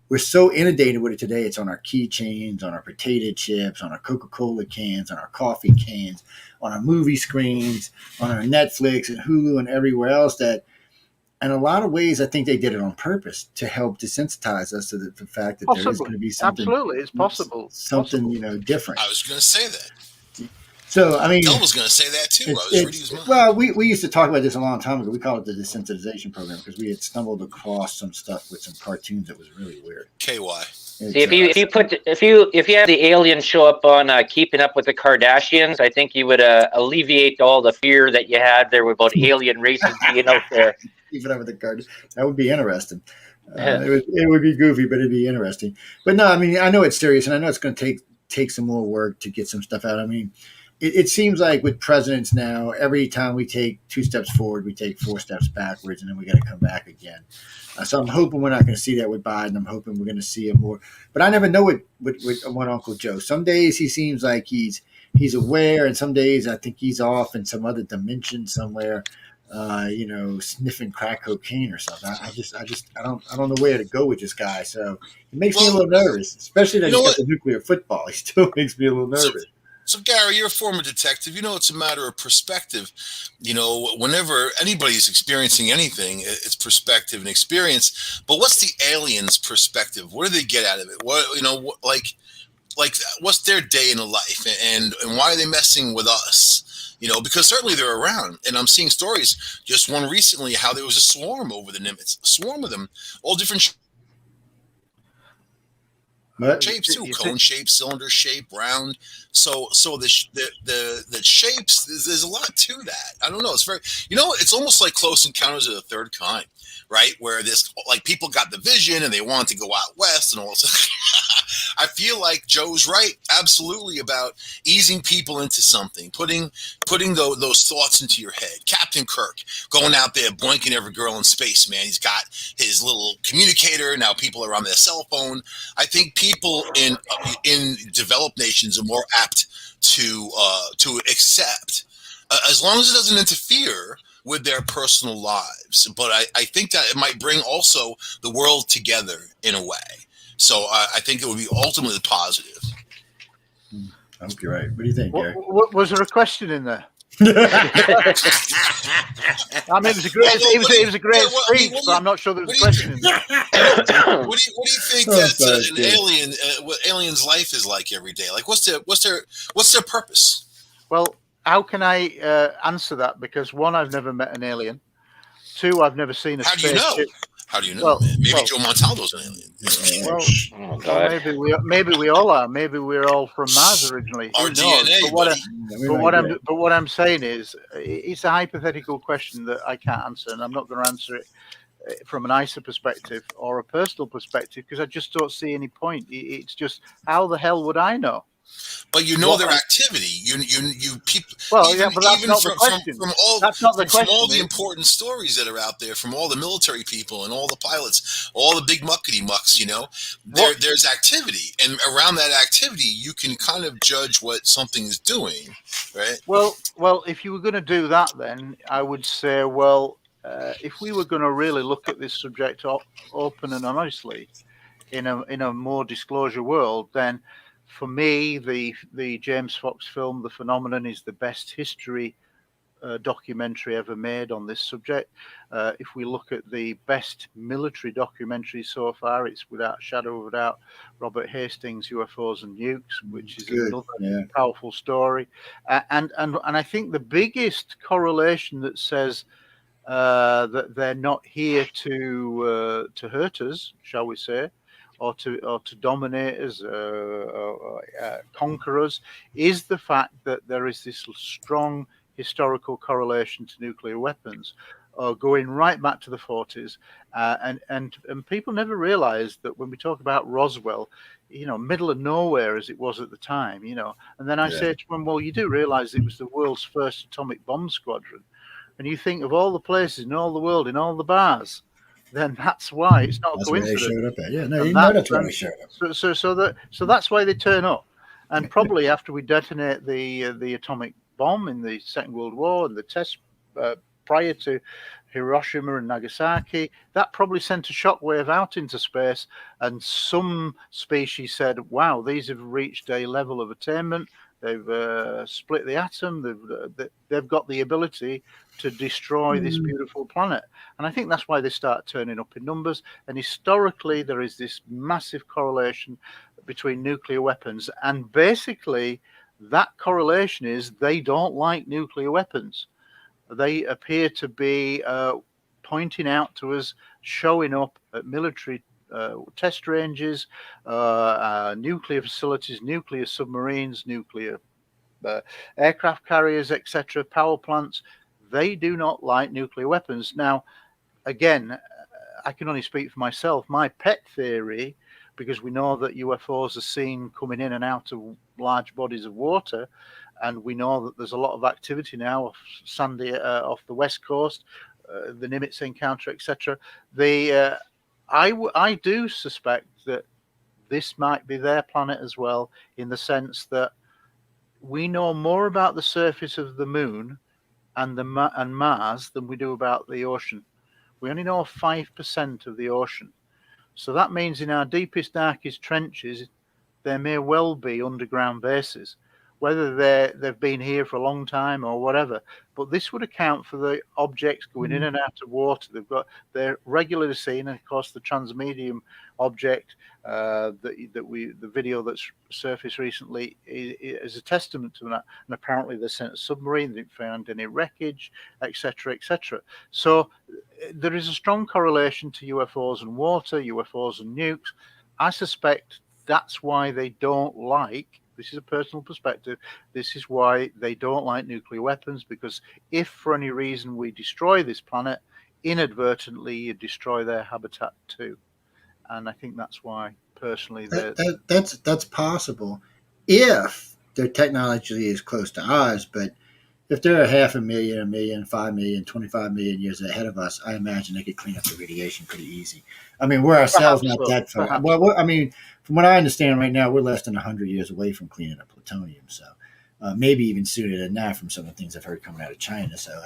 We're so inundated with it today. It's on our keychains, on our potato chips, on our Coca-Cola cans, on our coffee cans, on our movie screens, on our Netflix and Hulu and everywhere else. That, in a lot of ways, I think they did it on purpose to help desensitize us to the fact that there is going to be something. Absolutely, it's possible. Something, different. I was going to say that. So, I mean, Del was going to say that too. I was reading his mind. Well, we used to talk about this a long time ago. We call it the desensitization program, because we had stumbled across some stuff with some cartoons that was really weird. KY. See, if you had the aliens show up on Keeping Up with the Kardashians, I think you would alleviate all the fear that you had there about alien races being out there. Keeping Up with the Kardashians, that would be interesting. It would be goofy, but it'd be interesting. But no, I mean, I know it's serious, and I know it's going to take some more work to get some stuff out. I mean, it seems like with presidents now, every time we take 2 steps forward, we take 4 steps backwards, and then we got to come back again. So I'm hoping we're not going to see that with Biden. I'm hoping we're going to see it more. But I never know with one Uncle Joe. Some days he seems like he's aware, and some days I think he's off in some other dimension somewhere, sniffing crack cocaine or something. I don't know where to go with this guy. So it makes me a little nervous, especially that he's got the nuclear football. He still makes me a little nervous. So, Gary, you're a former detective. It's a matter of perspective. Whenever anybody's experiencing anything, it's perspective and experience. But what's the aliens' perspective? What do they get out of it? What's their day in the life, and why are they messing with us? Because certainly they're around, and I'm seeing stories. Just one recently, how there was a swarm over the Nimitz, a swarm of them, all different shapes too, cone shape, cylinder shape, round. So the shapes, there's a lot to that. I don't know. It's very, it's almost like Close Encounters of the Third Kind, right? Where this, like, people got the vision and they wanted to go out west and all this. I feel like Joe's right, absolutely, about easing people into something, putting those thoughts into your head. Captain Kirk going out there boinking every girl in space, man. He's got his little communicator. Now people are on their cell phone. I think people in developed nations are more apt to accept, as long as it doesn't interfere with their personal lives. But I think that it might bring also the world together in a way. So I think it would be ultimately positive. I hope you're right. What do you think, Gary? Was there a question in there? I mean, it was a great, it was a great speech, but I'm not sure there was a question in there. What do you think that an alien's life is like every day? Like, what's their purpose? Well, how can I answer that? Because one, I've never met an alien. Two, I've never seen a spaceship. How do you know? Maybe Joe Montaldo's an alien. Maybe we all are. Maybe we're all from Mars originally. Our DNA, but what I'm saying is, it's a hypothetical question that I can't answer, and I'm not going to answer it from an ICER perspective or a personal perspective, because I just don't see any point. It's just, how the hell would I know? But you know their activity. You people. Well, even, yeah, but that's not the question. From all the important stories that are out there, from all the military people and all the pilots, all the big muckety mucks, there's activity, and around that activity, you can kind of judge what something is doing, right? Well, if you were going to do that, then I would say, if we were going to really look at this subject open and honestly, in a more disclosure world, then for me, the James Fox film, The Phenomenon, is the best history documentary ever made on this subject. If we look at the best military documentary so far, it's without a shadow of a doubt Robert Hastings' UFOs and Nukes, which is another powerful story. And I think the biggest correlation that says that they're not here to hurt us, shall we say, or to dominate us, conquer us, is the fact that there is this strong historical correlation to nuclear weapons, going right back to the 40s, and people never realize that when we talk about Roswell, middle of nowhere as it was at the time, and then I say to them, well, you do realize it was the world's first atomic bomb squadron, and you think of all the places in all the world, in all the bars, then that's why it's not a coincidence. Where they showed up at. Yeah, no, you know that's why they showed up. So that's why they turn up. And probably after we detonate the atomic bomb in the Second World War and the test prior to Hiroshima and Nagasaki, that probably sent a shockwave out into space, and some species said, wow, these have reached a level of attainment. They've split the atom. They've got the ability to destroy this beautiful planet. And I think that's why they start turning up in numbers. And historically, there is this massive correlation between nuclear weapons. And basically, that correlation is they don't like nuclear weapons. They appear to be pointing out to us, showing up at military test ranges, nuclear facilities, nuclear submarines, nuclear aircraft carriers, etc., power plants. They do not like nuclear weapons. Now, again, I can only speak for myself. My pet theory, because we know that UFOs are seen coming in and out of large bodies of water, and we know that there's a lot of activity now off the west coast, the Nimitz encounter, etc. I do suspect that this might be their planet as well, in the sense that we know more about the surface of the moon and Mars than we do about the ocean. We only know 5% of the ocean. So that means in our deepest, darkest trenches, there may well be underground bases, whether they've been here for a long time or whatever. But this would account for the objects going in and out of water. They're regularly seen, and of course the transmedium object, the video that's surfaced recently is a testament to that. And apparently they sent a submarine, they didn't find any wreckage, etc., etc. So there is a strong correlation to UFOs and water, UFOs and nukes. I suspect that's why they don't like. This is a personal perspective. This is why they don't like nuclear weapons, because if for any reason we destroy this planet, inadvertently you destroy their habitat too. And I think that's why personally. That's possible if their technology is close to ours, but if they're a 500,000, a million, 5 million, 25 million years ahead of us, I imagine they could clean up the radiation pretty easy. I mean, we're ourselves Perhaps not so. that far. Perhaps Well, I mean, from what I understand right now, we're less than 100 years away from cleaning up plutonium. So maybe even sooner than that from some of the things I've heard coming out of China. So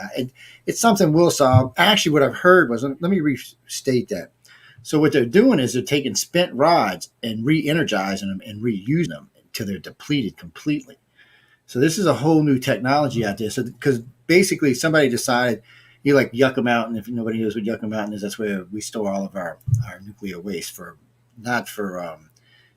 it's something we'll solve. Actually, what I've heard was, let me restate that. So what they're doing is they're taking spent rods and re-energizing them and reusing them until they're depleted completely. So this is a whole new technology out there. So because basically somebody decided, you like Yucca Mountain. If nobody knows what Yucca Mountain is, that's where we store all of our nuclear waste for, not for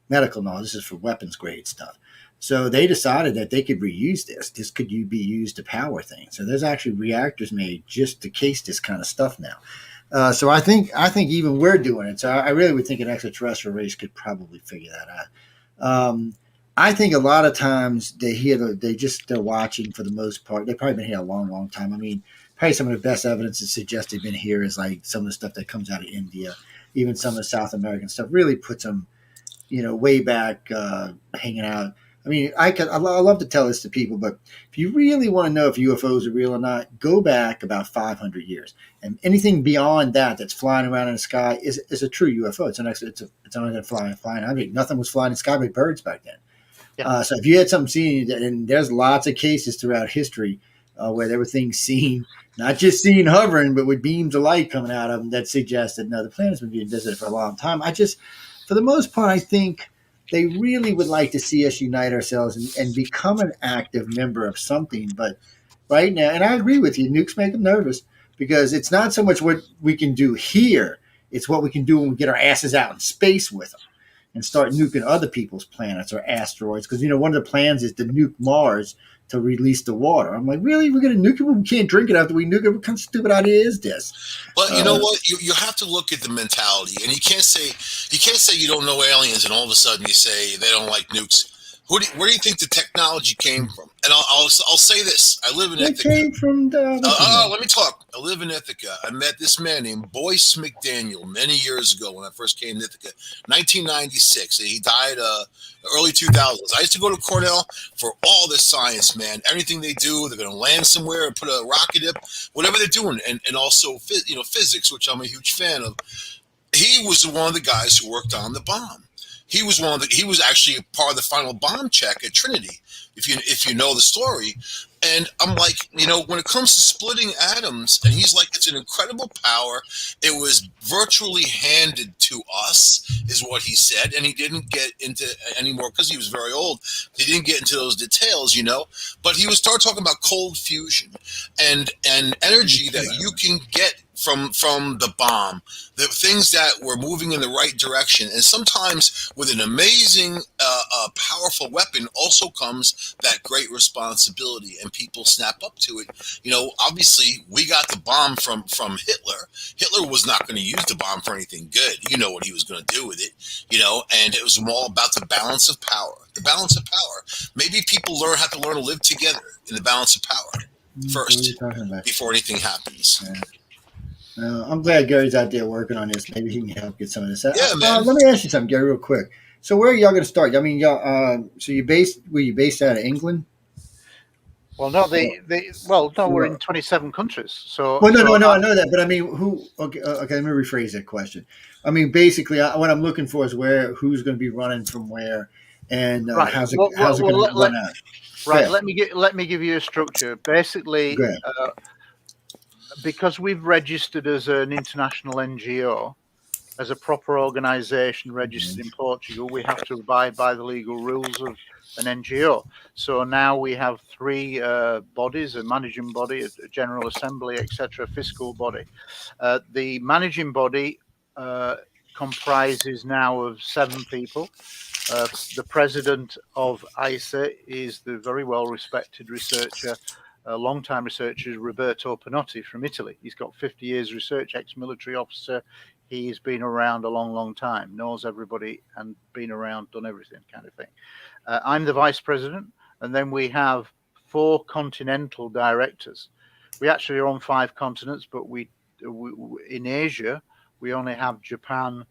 medical knowledge. This is for weapons grade stuff. So they decided that they could reuse this. This could be used to power things. So there's actually reactors made just to case this kind of stuff now. So I think even we're doing it. So I really would think an extraterrestrial race could probably figure that out. I think a lot of times they're watching for the most part. They've probably been here a long, long time. I mean, probably some of the best evidence that suggests they've been here is like some of the stuff that comes out of India, even some of the South American stuff really puts them, way back hanging out. I mean, I love to tell this to people, but if you really want to know if UFOs are real or not, go back about 500 years, and anything beyond that that's flying around in the sky is a true UFO. It's not a flying. I mean, nothing was flying in the sky but birds back then. Yeah. So if you had something seen, and there's lots of cases throughout history where there were things seen, not just seen hovering, but with beams of light coming out of them that suggested, no, the planet's been being visited for a long time. For the most part, I think they really would like to see us unite ourselves and become an active member of something. But right now, and I agree with you, nukes make them nervous because it's not so much what we can do here, it's what we can do when we get our asses out in space with them and start nuking other people's planets or asteroids. Because, one of the plans is to nuke Mars to release the water. I'm like, really? We're going to nuke it? We can't drink it after we nuke it? What kind of stupid idea is this? But you know what? You have to look at the mentality, and you can't say you don't know aliens, and all of a sudden you say they don't like nukes. Where do you think the technology came from? And I'll say this: I live in Ithaca. It came from let me talk. I live in Ithaca. I met this man named Boyce McDaniel many years ago when I first came to Ithaca, 1996. And he died early 2000s. I used to go to Cornell for all this science, man. Everything they do, they're going to land somewhere and put a rocket up, whatever they're doing, and also physics, which I'm a huge fan of. He was one of the guys who worked on the bomb. He was actually a part of the final bomb check at Trinity, if you know the story. And I'm like, when it comes to splitting atoms, and he's like, it's an incredible power. It was virtually handed to us, is what he said. And he didn't get into any more because he was very old. He didn't get into those details, But he would start talking about cold fusion and energy that you can get from the bomb, the things that were moving in the right direction. And sometimes with an amazing, powerful weapon also comes that great responsibility, and people snap up to it. Obviously we got the bomb from Hitler. Hitler was not going to use the bomb for anything good. You know what he was going to do with it, and it was all about the balance of power. The balance of power. Maybe people have to learn to live together in the balance of power first before anything happens. Yeah. I'm glad Gary's out there working on this. Maybe he can help get some of this out. Yeah, man. Let me ask you something, Gary, real quick. So where are y'all going to start? I mean, y'all. So were you based out of England? Well, no, we're in 27 countries. So, I know that, but I mean, who? Okay, let me rephrase that question. I mean, basically, what I'm looking for is who's going to be running from where, and how's it going to run out? Right. Let me give you a structure. Basically, because we've registered as an international NGO, as a proper organisation registered in Portugal, we have to abide by the legal rules of an NGO. So now we have three bodies: a managing body, a general assembly, etc., fiscal body. The managing body comprises now of 7 people. The president of ICER is the very well-respected researcher, a long-time researcher, Roberto Panotti from Italy. He's got 50 years research, ex-military officer. He's been around a long, long time, knows everybody and been around, done everything kind of thing. I'm the vice president, and then we have 4 continental directors. We actually are on 5 continents, but we in Asia, we only have Japan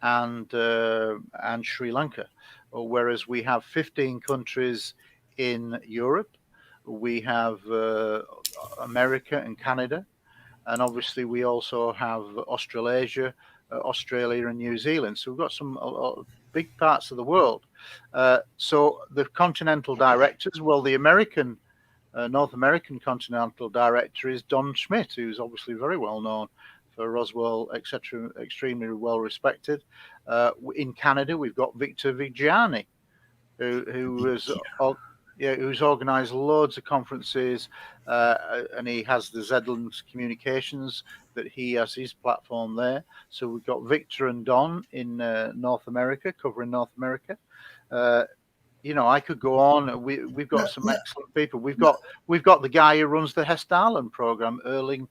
and Sri Lanka, whereas we have 15 countries in Europe. We have America and Canada, and obviously we also have Australasia, Australia and New Zealand. So we've got some big parts of the world. So the continental directors, well, the North American continental director is Don Schmidt, who's obviously very well known for Roswell, etc., extremely well respected. In Canada, we've got Victor Vigiani, who's organised loads of conferences, and he has the Zedlands Communications that he has his platform there. So we've got Victor and Don in North America, covering North America. I could go on. We've got some excellent people. We've got the guy who runs the Hessdalen program, Erling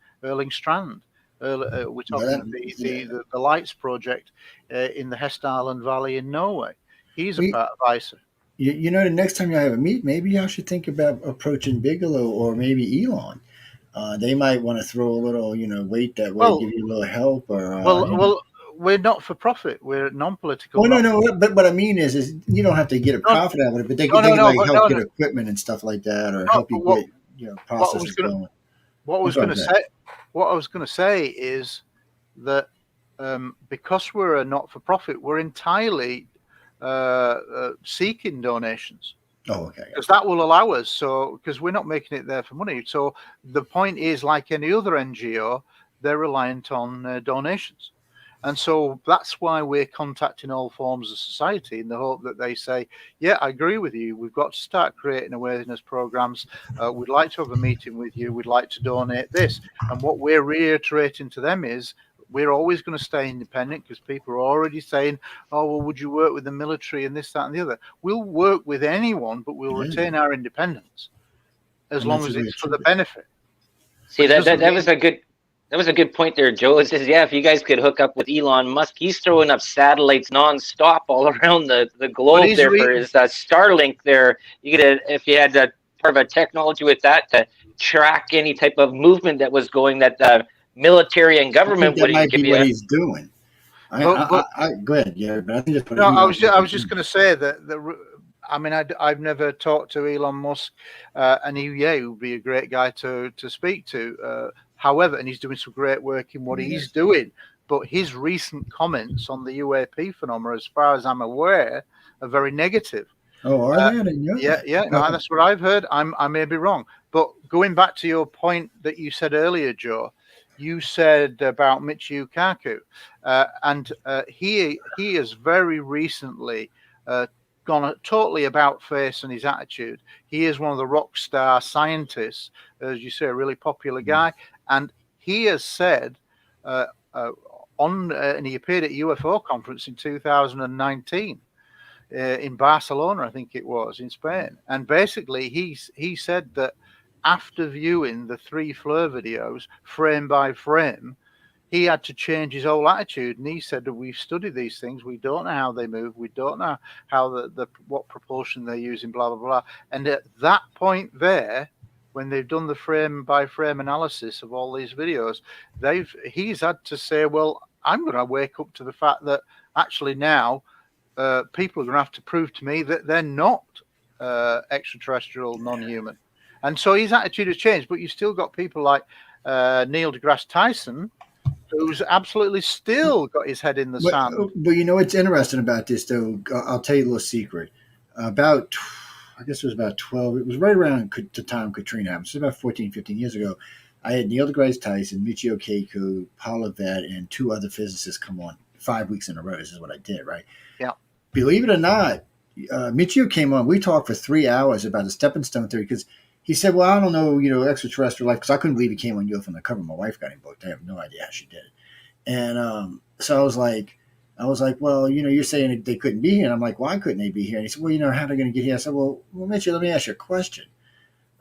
Strand. We're talking the Lights project in the Hessdalen Valley in Norway. He's a part of ICER. The next time you have a meet, maybe I should think about approaching Bigelow or maybe Elon. They might want to throw a little, weight that way, give you a little help. Or we're not for profit. We're non-political. No. But what I mean is you don't have to get a profit out of it, but they can help get equipment and stuff like that, or help you get processes going. What I was going to say is that because we're a not-for-profit, we're entirely seeking donations. Oh, okay. Because that will allow us. So, because we're not making it there for money. So the point is, like any other NGO, they're reliant on donations. And so that's why we're contacting all forms of society in the hope that they say, yeah, I agree with you. We've got to start creating awareness programs. We'd like to have a meeting with you. We'd like to donate this. And what we're reiterating to them is we're always going to stay independent, because people are already saying, oh, well, would you work with the military and this, that, and the other? We'll work with anyone, but we'll retain our independence as long as it's for the benefit. See, that was a good point there, Joe. It says, yeah, if you guys could hook up with Elon Musk, he's throwing up satellites nonstop all around the globe there for his Starlink there. If you had part of a technology with that to track any type of movement that was going, that military and government would might be what he's doing. Go ahead, yeah. But I think I was just going to say that I've never talked to Elon Musk, and he would be a great guy to speak to. However, and he's doing some great work in what he's doing. But his recent comments on the UAP phenomena, as far as I'm aware, are very negative. Oh, are they? Yeah. No, that's what I've heard. I may be wrong. But going back to your point that you said earlier, Joe, you said about Michio Kaku, and he has very recently gone totally about face in his attitude. He is one of the rock star scientists, as you say, a really popular guy, and he has said and he appeared at UFO conference in 2019 in Barcelona, I think it was, in Spain, and basically he said that after viewing the 3 FLIR videos frame by frame, he had to change his whole attitude. And he said that we've studied these things. We don't know how they move. We don't know how what propulsion they're using, blah, blah, blah. And at that point there, when they've done the frame by frame analysis of all these videos, he's had to say, well, I'm going to wake up to the fact that actually now people are going to have to prove to me that they're not extraterrestrial, non-human. And so his attitude has changed, but you've still got people like Neil deGrasse Tyson, who's absolutely still got his head in the sand. But what's interesting about this, though, I'll tell you a little secret. About, I guess it was about 12, it was right around the time Katrina happened. So about 14, 15 years ago, I had Neil deGrasse Tyson, Michio Kaku, Paula Vett, and 2 other physicists come on 5 weeks in a row. This is what I did, right? Yeah. Believe it or not, Michio came on. We talked for 3 hours about the stepping stone theory, because he said, well, I don't know, extraterrestrial life, because I couldn't believe he came on UFO Undercover. My wife got him booked. I have no idea how she did it. And so I was like, well, you're saying they couldn't be here. And I'm like, why couldn't they be here? And he said, well, how are they going to get here? I said, well, Mitchell, let me ask you a question.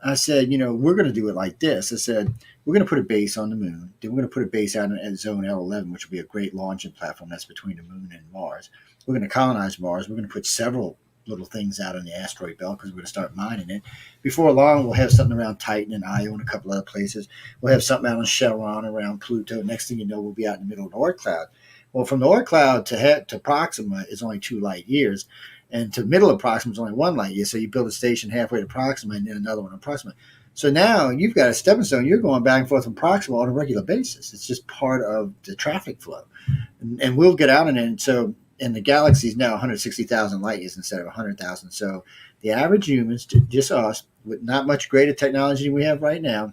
I said, we're going to do it like this. I said, we're going to put a base on the moon. Then we're going to put a base out at zone L11, which will be a great launching platform that's between the moon and Mars. We're going to colonize Mars. We're going to put several little things out in the asteroid belt, because we're going to start mining it. Before long, we'll have something around Titan and Io and a couple other places. We'll have something out on Charon around Pluto. Next thing you know, we'll be out in the middle of the Oort cloud. Well, from the Oort cloud to Proxima is only 2 light years, and to middle of Proxima is only 1 light year. So you build a station halfway to Proxima and then another one on Proxima. So now you've got a stepping stone. You're going back and forth from Proxima on a regular basis. It's just part of the traffic flow, and we'll get out in it. And so, and the galaxy is now 160,000 light years instead of 100,000. So the average humans, just us, with not much greater technology than we have right now,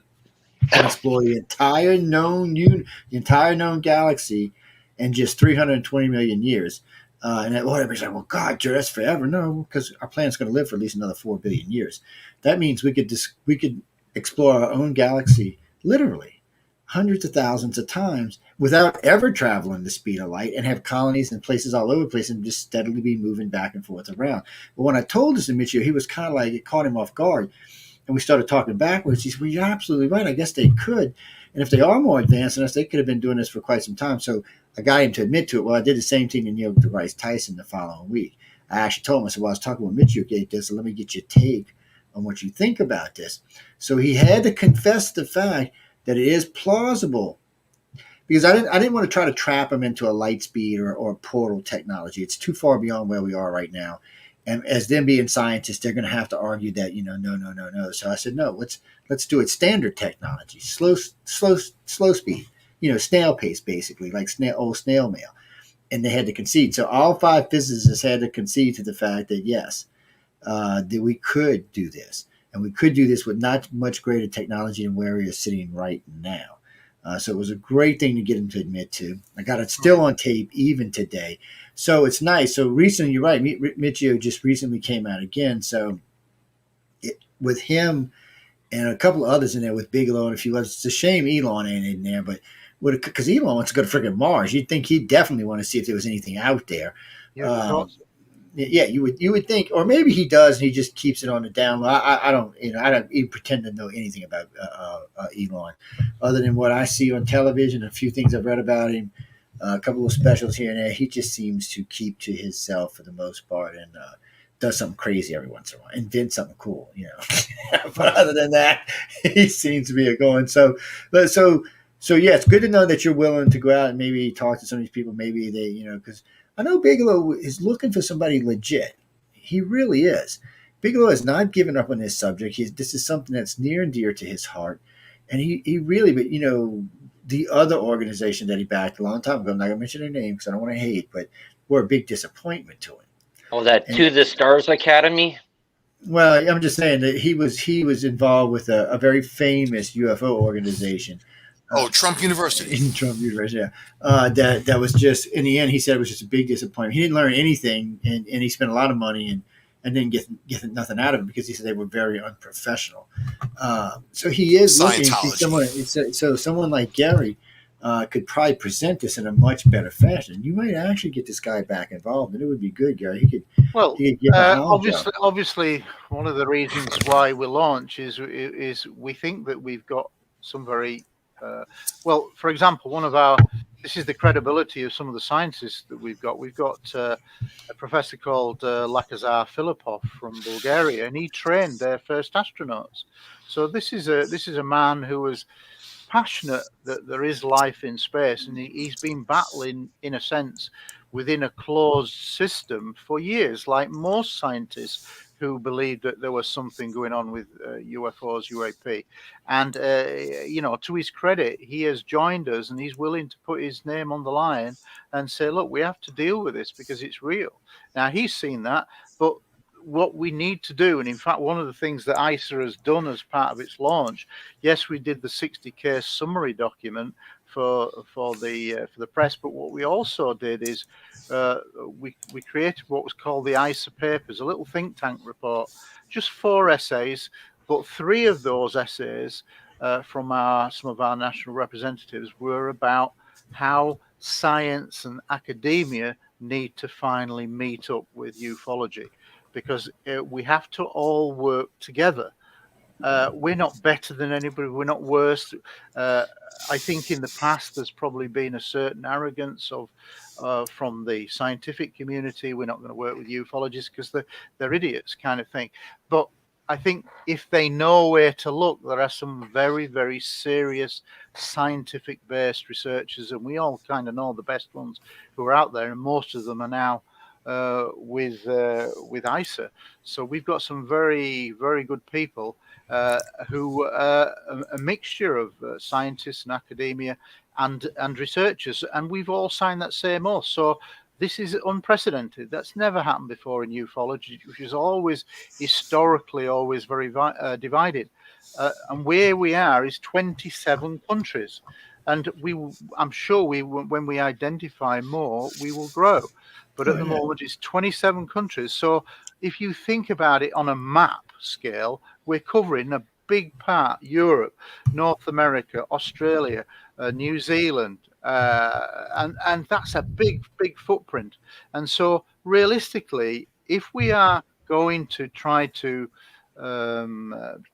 can explore the entire known galaxy in just 320 million years. And everybody's like, well, God, Joe, that's forever. No, because our planet's going to live for at least another 4 billion years. That means we could explore our own galaxy literally hundreds of thousands of times without ever traveling the speed of light, and have colonies and places all over the place and just steadily be moving back and forth around. But when I told this to Michio, he was kind of like, it caught him off guard. And we started talking backwards. He said, well, you're absolutely right. I guess they could. And if they are more advanced than us, they could have been doing this for quite some time. So I got him to admit to it. Well, I did the same thing to Neil deGrasse Tyson the following week. I actually told him, I said, well, I was talking with Michio about this, so let me get your take on what you think about this. So he had to confess the fact that it is plausible, because I didn't want to try to trap him into a light speed or portal technology. It's too far beyond where we are right now. And as them being scientists, they're going to have to argue that, no. So I said, no, let's do it standard technology, slow speed, snail pace, basically, like old snail mail. And they had to concede. So all 5 physicists had to concede to the fact that, yes, that we could do this. And we could do this with not much greater technology than where we are sitting right now. So it was a great thing to get him to admit to. I got it still on tape even today. So it's nice. So recently, you're right, Michio just recently came out again. So with him and a couple of others in there, with Bigelow and a few others, it's a shame Elon ain't in there. But because Elon wants to go to freaking Mars, you'd think he'd definitely want to see if there was anything out there. Yeah, you would think, or maybe he does, and he just keeps it on the down low. I don't even pretend to know anything about Elon, other than what I see on television, a few things I've read about him, a couple of specials here and there. He just seems to keep to himself for the most part, and does something crazy every once in a while, invent something cool, But other than that, he seems to be going. So yeah, it's good to know that you're willing to go out and maybe talk to some of these people. Maybe they, because I know Bigelow is looking for somebody legit. He really is. Bigelow has not given up on this subject. This is something that's near and dear to his heart. And he really, but the other organization that he backed a long time ago, I'm not going to mention their name because I don't want to hate, but were a big disappointment to him. Oh, that To the Stars Academy? Well, I'm just saying that he was involved with a very famous UFO organization. Trump University. Trump University, yeah. That was just, in the end, he said it was just a big disappointment. He didn't learn anything, and he spent a lot of money and didn't get nothing out of it because he said they were very unprofessional. So he is looking to someone. Someone like Gary could probably present this in a much better fashion. You might actually get this guy back involved, and it would be good, Gary. He could get obviously, one of the reasons why we launch is we think that we've got some very well, for example, this is the credibility of some of the scientists that we've got. We've got a professor called Lakazar Filipov from Bulgaria, and he trained their first astronauts. So this is a man who was passionate that there is life in space, and he's been battling, in a sense, within a closed system for years, like most scientists who believed that there was something going on with UFOs, UAP. And, to his credit, he has joined us, and he's willing to put his name on the line and say, look, we have to deal with this because it's real. Now, he's seen that, but what we need to do, and in fact, one of the things that ICER has done as part of its launch, yes, we did the 60K summary document for the press, but what we also did is we created what was called the ICER papers, a little think tank report, just 4 essays, but 3 of those essays from some of our national representatives were about how science and academia need to finally meet up with ufology, because we have to all work together. We're not better than anybody. We're not worse. I think in the past there's probably been a certain arrogance from the scientific community. We're not going to work with ufologists because they're idiots, kind of thing. But I think if they know where to look, there are some very, very serious scientific-based researchers, and we all kind of know the best ones who are out there, and most of them are now with ICER. So we've got some very, very good people who a mixture of scientists and academia and researchers, and we've all signed that same oath. So this is unprecedented. That's never happened before in ufology, which is always historically always very divided. And where we are is 27 countries. And I'm sure when we identify more, we will grow. But at the moment, it's 27 countries. So if you think about it on a map scale, we're covering a big part: Europe, North America, Australia, New Zealand, and that's a big footprint. And so realistically, if we are going to try to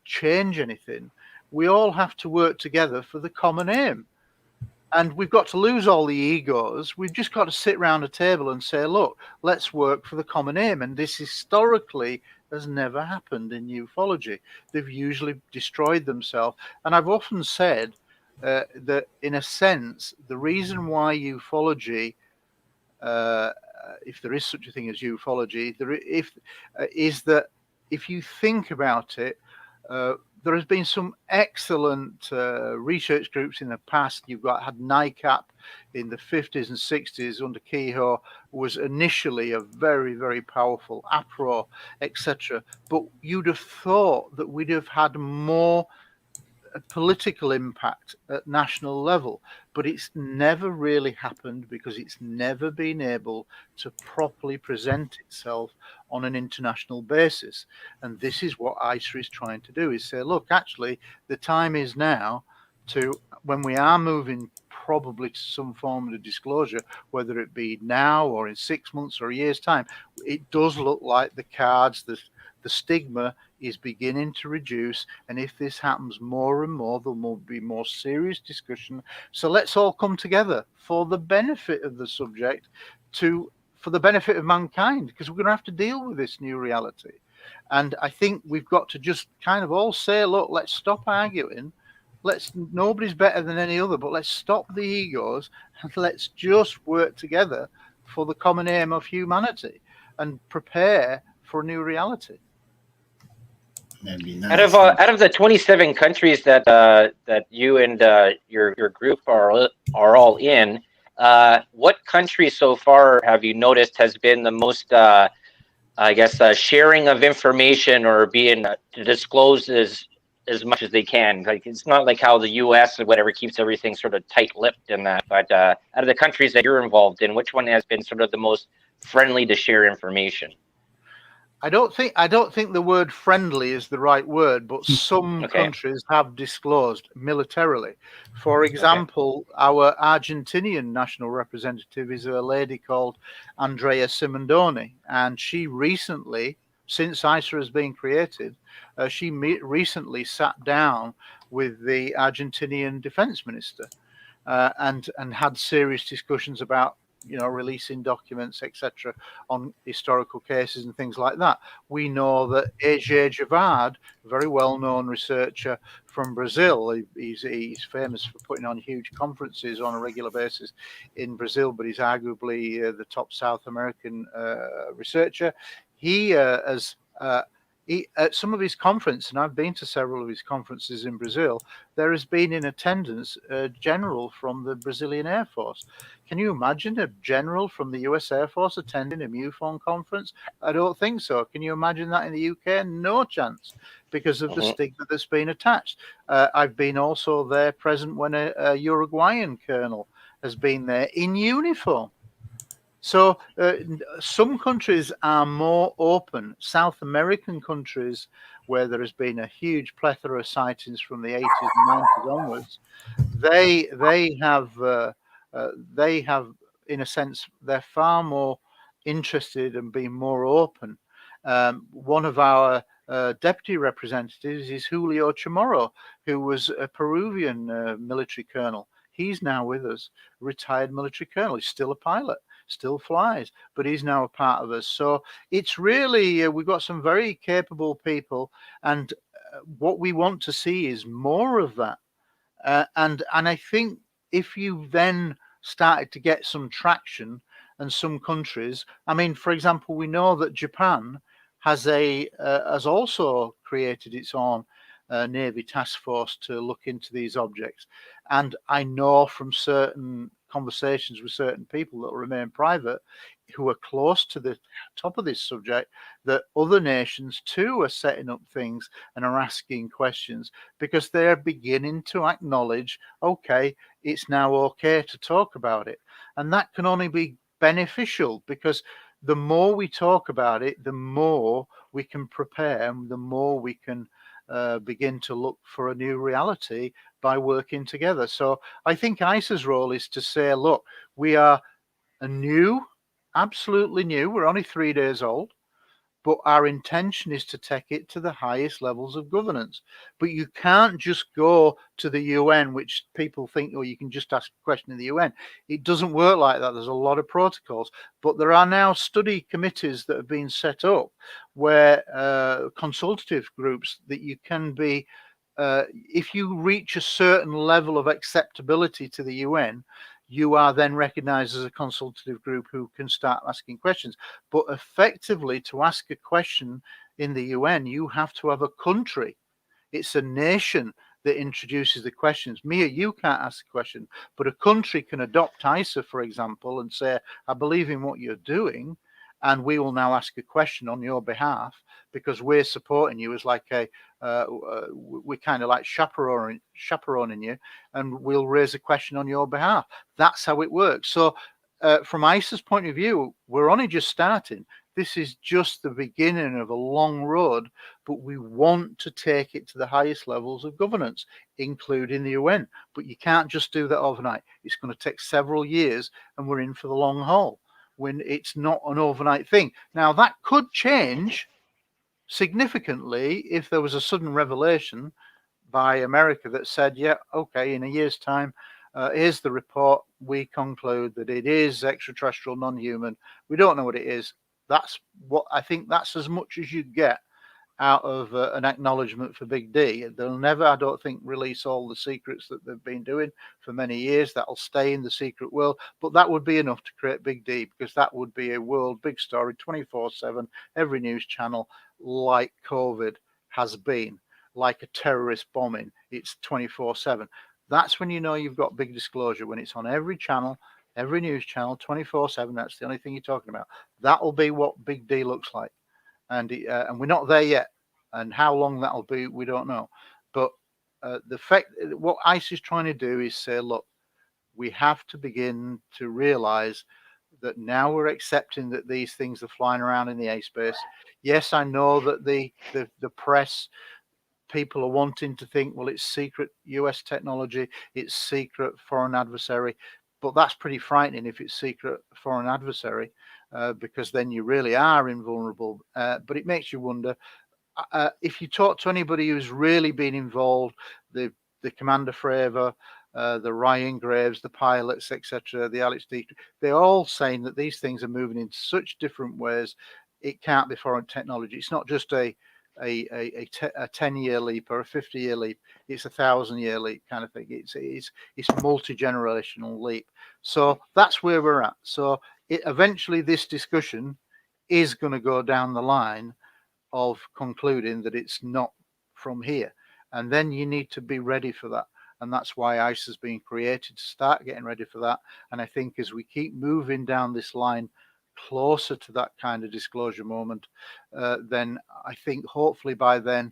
change anything, we all have to work together for the common aim. And we've got to lose all the egos. We've just got to sit around a table and say, look, let's work for the common aim. And this historically has never happened in ufology. They've usually destroyed themselves. And I've often said that, in a sense, the reason why ufology, if there is such a thing as ufology, is that if you think about it, there has been some excellent research groups in the past. You've had NICAP in the 50s and 60s under Kehoe, was initially a very, very powerful APRO, etc. But you'd have thought that we'd have had more political impact at national level, but it's never really happened because it's never been able to properly present itself on an international basis. And this is what ICER is trying to do, is say, look, actually the time is now to, when we are moving probably to some form of disclosure, whether it be now or in 6 months or a year's time, it does look like the cards, the stigma is beginning to reduce. And if this happens more and more, there will be more serious discussion. So let's all come together for the benefit of the subject, for the benefit of mankind, because we're going to have to deal with this new reality. And I think we've got to just kind of all say, look, let's stop arguing. Nobody's better than any other, but let's stop the egos and let's just work together for the common aim of humanity and prepare for a new reality. That'd be nice. Out of the 27 countries that that you and your group are all in, what country so far have you noticed has been the most, I guess, sharing of information or being disclosed as much as they can? Like, it's not like how the U.S. or whatever keeps everything sort of tight-lipped in that. But out of the countries that you're involved in, which one has been sort of the most friendly to share information? I don't think the word friendly is the right word, but some countries have disclosed militarily. For example, our Argentinian national representative is a lady called Andrea Simondoni, and she recently, since ICER has been created, she recently sat down with the Argentinian defense minister and had serious discussions about, releasing documents, etc., on historical cases and things like that. We know that A.J. Javard, a very well-known researcher from Brazil, he's famous for putting on huge conferences on a regular basis in Brazil, but he's arguably the top South American researcher. He has at some of his conferences, and I've been to several of his conferences in Brazil, there has been in attendance a general from the Brazilian Air Force. Can you imagine a general from the US Air Force attending a MUFON conference? I don't think so. Can you imagine that in the UK? No chance, because of the stigma that's been attached. I've been also there present when a Uruguayan colonel has been there in uniform. So some countries are more open. South American countries, where there has been a huge plethora of sightings from the 80s and 90s onwards, they have, in a sense, they're far more interested and being more open. One of our deputy representatives is Julio Chamorro, who was a Peruvian military colonel. He's now with us, retired military colonel. He's still a pilot. still flies, but he's now a part of us. So it's really, we've got some very capable people, and what we want to see is more of that. And I think if you then started to get some traction, and some countries, I mean, for example, we know that Japan has also created its own Navy task force to look into these objects. And I know from certain conversations with certain people that will remain private, who are close to the top of this subject, that other nations too are setting up things and are asking questions, because they're beginning to acknowledge, okay, it's now okay to talk about it. And that can only be beneficial, because the more we talk about it, the more we can prepare, and the more we can begin to look for a new reality by working together. So I think ICER's role is to say, look, we are absolutely new. We're only 3 days old, but our intention is to take it to the highest levels of governance. But you can't just go to the UN, which people think, oh, you can just ask a question in the UN. It doesn't work like that. There's a lot of protocols. But there are now study committees that have been set up, where consultative groups that you can be, if you reach a certain level of acceptability to the UN, you are then recognized as a consultative group who can start asking questions. But effectively, to ask a question in the UN, you have to have a country. It's a nation that introduces the questions. Mia, you can't ask a question, but a country can adopt ICER, for example, and say, I believe in what you're doing, and we will now ask a question on your behalf, because we're supporting you as like we're kind of like chaperoning you, and we'll raise a question on your behalf. That's how it works. So from ICER's point of view, we're only just starting. This is just the beginning of a long road, but we want to take it to the highest levels of governance, including the UN. But you can't just do that overnight. It's going to take several years, and we're in for the long haul, when it's not an overnight thing. Now, that could change significantly if there was a sudden revelation by America that said, yeah, okay, in a year's time, here's the report. We conclude that it is extraterrestrial, non-human. We don't know what it is. That's what I think. That's as much as you get out of an acknowledgement for Big D. They'll never, I don't think, release all the secrets that they've been doing for many years. That'll stay in the secret world, but that would be enough to create Big D, because that would be a world big story, 24/7, every news channel, like COVID has been, like a terrorist bombing. It's 24/7. That's when you know you've got big disclosure, when it's on every channel, every news channel, 24/7. That's the only thing you're talking about. That'll be what Big D looks like. And we're not there yet. And how long that'll be, we don't know. But the fact, what ICE is trying to do is say, look, we have to begin to realize that now we're accepting that these things are flying around in the airspace. Yes, I know that the press, people are wanting to think, well, it's secret US technology, it's secret foreign adversary. But that's pretty frightening if it's secret foreign adversary, because then you really are invulnerable. But it makes you wonder, if you talk to anybody who's really been involved, the Commander Fravor, the Ryan Graves, the pilots, etc., the Alex D, they're all saying that these things are moving in such different ways. It can't be foreign technology. It's not just a 10-year leap or a 50-year leap. It's a 1,000-year leap kind of thing. It's multi-generational leap. So that's where we're at. So eventually this discussion is going to go down the line of concluding that it's not from here. And then you need to be ready for that. And that's why ICE has been created, to start getting ready for that. And I think as we keep moving down this line closer to that kind of disclosure moment, then I think hopefully by then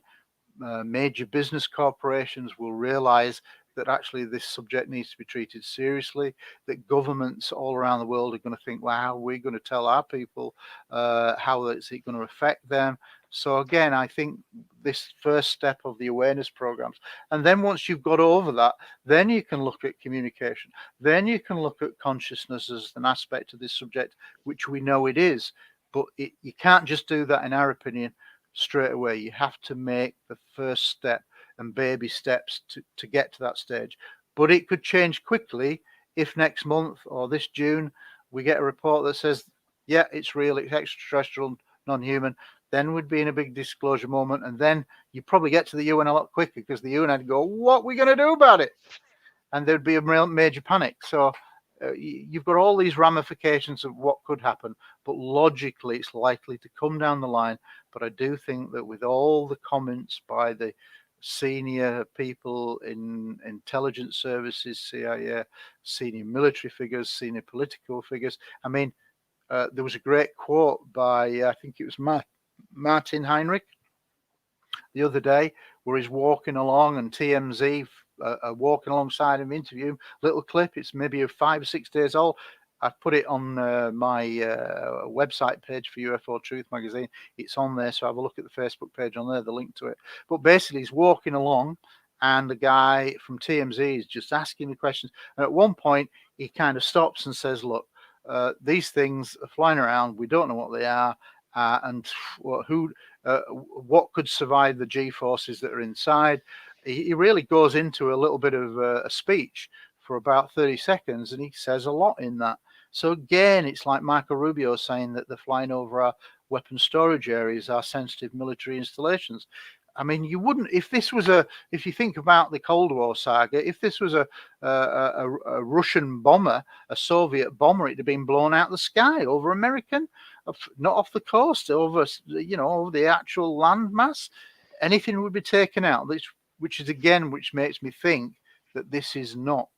major business corporations will realize that actually this subject needs to be treated seriously, that governments all around the world are going to think, well, how are we going to tell our people, how is it going to affect them? So again, I think this first step of the awareness programs, and then once you've got over that, then you can look at communication, then you can look at consciousness as an aspect of this subject, which we know it is, but you can't just do that, in our opinion, straight away. You have to make the first step and baby steps to get to that stage. But it could change quickly if next month or this June we get a report that says, yeah, it's real, it's extraterrestrial, non-human, then we'd be in a big disclosure moment, and then you probably get to the UN a lot quicker, because the UN would go, what are we going to do about it? And there'd be a real major panic. So you've got all these ramifications of what could happen, but logically it's likely to come down the line. But I do think that with all the comments by the senior people in intelligence services, CIA, senior military figures, senior political figures, I mean, there was a great quote by, I think it was Martin Heinrich the other day, where he's walking along and TMZ walking alongside him, interview him. Little clip, it's maybe 5 or 6 days old. I've put it on my website page for UFO Truth magazine. It's on there, so have a look at the Facebook page on there, the link to it. But basically, he's walking along, and the guy from TMZ is just asking the questions. And at one point, he kind of stops and says, look, these things are flying around. We don't know what they are. And what could survive the G-forces that are inside. He really goes into a little bit of a speech for about 30 seconds, and he says a lot in that. So again, it's like Marco Rubio saying that they're flying over our weapon storage areas, our sensitive military installations. I mean, you wouldn't, if you think about the Cold War saga, if this was a Russian bomber, a Soviet bomber, it'd have been blown out of the sky over American, not off the coast, over the actual land mass. Anything would be taken out, which makes me think that this is not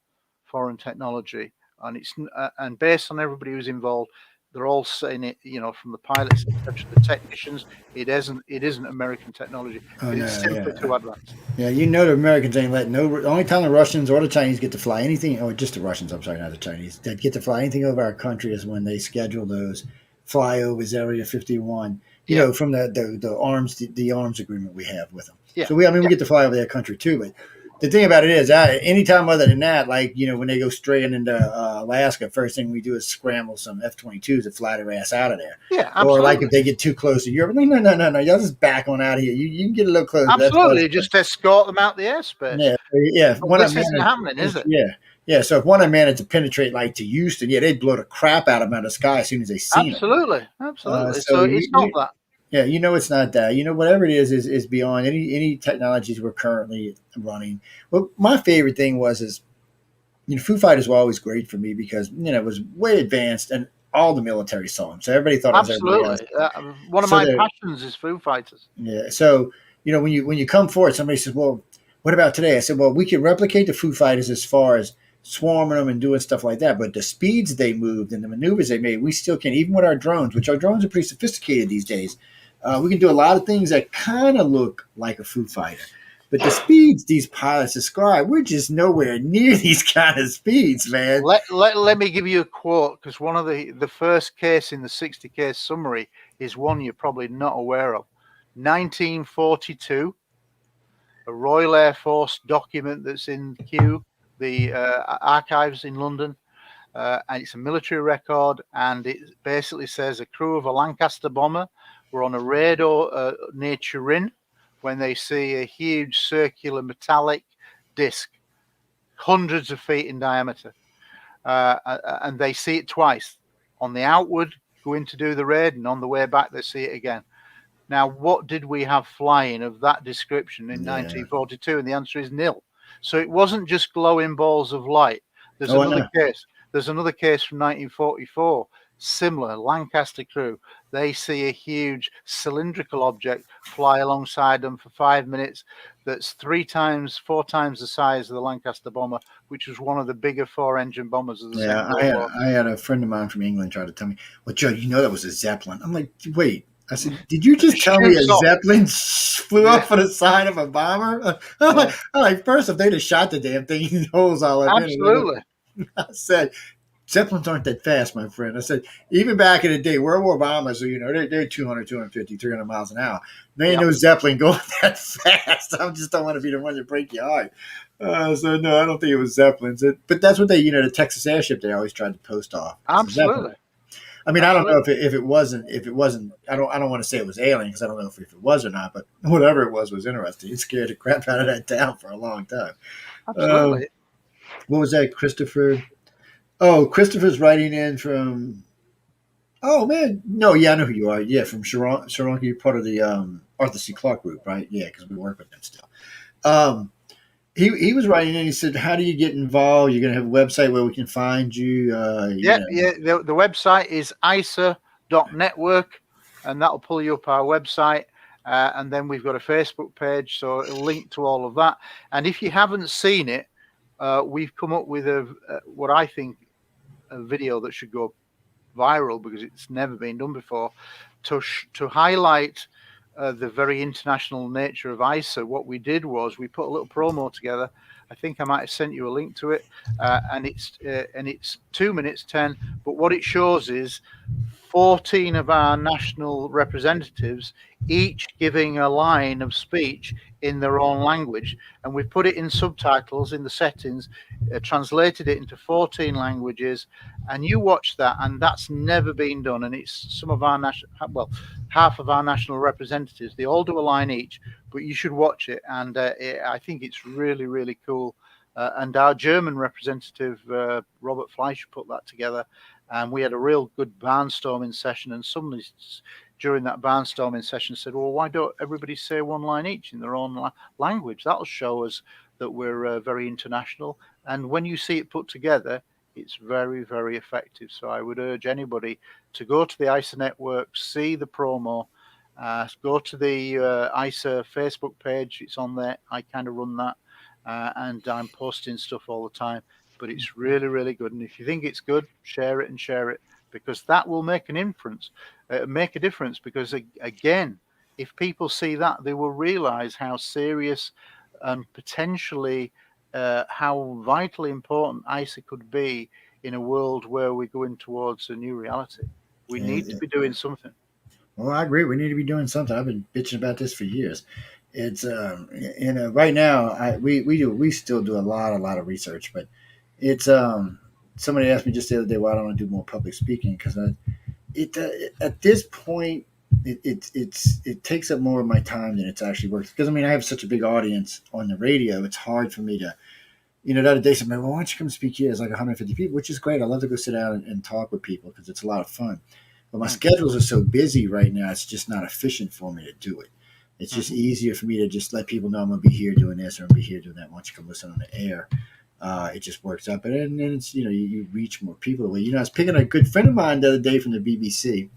foreign technology, and it's and based on everybody who's involved, they're all saying it, from the pilots, etc., the technicians, it isn't American technology. It's simply too advanced. Yeah, the Americans ain't letting the only time the Russians or the Chinese get to fly anything, or just the Russians, I'm sorry, not the Chinese, that get to fly anything over our country is when they schedule those flyovers, Area 51, from the arms agreement we have with them. Yeah. So we get to fly over their country too, but the thing about it is, anytime other than that, like, when they go straight into Alaska, first thing we do is scramble some F-22s to fly their ass out of there. Yeah, absolutely. Or like if they get too close to Europe, no, y'all just back on out of here. You can get a little closer. Absolutely, just escort them out the airspace. Yeah. This isn't happening, is it? Yeah. So if one of them managed to penetrate like to Houston, they'd blow the crap out of them out of the sky as soon as they see them. Absolutely. So it's not that. Yeah, it's not that. Whatever it is beyond any technologies we're currently running. Well, my favorite thing was Foo Fighters were always great for me because, it was way advanced and all the military saw them. So everybody thought it was everybody else. One of my passions is Foo Fighters. Yeah. So, when you come forward, somebody says, well, what about today? I said, well, we can replicate the Foo Fighters as far as swarming them and doing stuff like that. But the speeds they moved and the maneuvers they made, we still can't, even with our drones, which our drones are pretty sophisticated these days. We can do a lot of things that kind of look like a Foo Fighter. But the speeds these pilots describe, we're just nowhere near these kind of speeds, man. Let me give you a quote, because one of the first case in the 60 case summary is one you're probably not aware of. 1942, a Royal Air Force document that's in Kew, the archives in London. And it's a military record, and it basically says a crew of a Lancaster bomber were on a raid near Turin when they see a huge circular metallic disc, hundreds of feet in diameter. And they see it twice. On the outward, going to do the raid, and on the way back, they see it again. Now, what did we have flying of that description in 1942? And the answer is nil. So it wasn't just glowing balls of light. There's another case. There's another case from 1944, similar, Lancaster crew. They see a huge cylindrical object fly alongside them for 5 minutes that's 4 times the size of the Lancaster bomber, which was one of the bigger 4-engine bombers of the Second World War. I had a friend of mine from England try to tell me, well, Joe, that was a Zeppelin. I'm like, wait. I said, did you just tell me a Zeppelin flew up for the side of a bomber? I'm like, first, if they'd have shot the damn thing, holes all up. Absolutely. I said, Zeppelins aren't that fast, my friend. I said, even back in the day, World War bombers, they're 200, 250, 300 miles an hour. There ain't no Zeppelin going that fast. I just don't want to be the one to break your heart. So, no, I don't think it was Zeppelins. But that's what they, the Texas airship, they always tried to post off. Absolutely. I mean, I don't know if it wasn't. I don't want to say it was alien because I don't know if it was or not. But whatever it was interesting. It scared the crap out of that town for a long time. Absolutely. What was that, Christopher? Oh, Christopher's writing in from. Oh man, no, yeah, I know who you are. Yeah, from Sharon, you're part of the Arthur C. Clarke group, right? Yeah, because we work with them still. Um, he was writing in. He said, "How do you get involved? You're gonna have a website where we can find you." Yeah, yeah. The website is ICER.network, and that'll pull you up our website. And then we've got a Facebook page, so it'll link to all of that. And if you haven't seen it, we've come up with what I think a video that should go viral because it's never been done before to highlight the very international nature of ICER. What we did was we put a little promo together. I think I might have sent you a link to it, and it's 2 minutes 10. But what it shows is 14 of our national representatives, each giving a line of speech in their own language, and we've put it in subtitles in the settings, translated it into 14 languages, and you watch that, and that's never been done. And it's some of our half of our national representatives. They all do a line each, but you should watch it, and I think it's really, really cool. And our German representative, Robert Fleischer, put that together. And we had a real good barnstorming session. And somebody during that barnstorming session said, well, why don't everybody say one line each in their own language? That'll show us that we're very international. And when you see it put together, it's very, very effective. So I would urge anybody to go to the ICER network, see the promo, go to the ICER Facebook page. It's on there. I kind of run that. And I'm posting stuff all the time. But it's really, really good. And if you think it's good, share it, because that will make a difference. Because again, if people see that, they will realize how serious and potentially how vitally important ICER could be in a world where we're going towards a new reality. We need to be doing something. Well, I agree. We need to be doing something. I've been bitching about this for years. It's right now we still do a lot of research, but it's somebody asked me just the other day why don't I do more public speaking because at this point it takes up more of my time than it's actually worth because I mean I have such a big audience on the radio. It's hard for me to the other day somebody, well, why don't you come speak here? It's like 150 people, which is great. I love to go sit down and talk with people because it's a lot of fun. But my schedules are so busy right now, it's just not efficient for me to do it. It's just easier for me to just let people know I'm going to be here doing this or I'm going to be here doing that. Once you come listen on the air, it just works out. But then it's, you reach more people away. I was picking a good friend of mine the other day from the BBC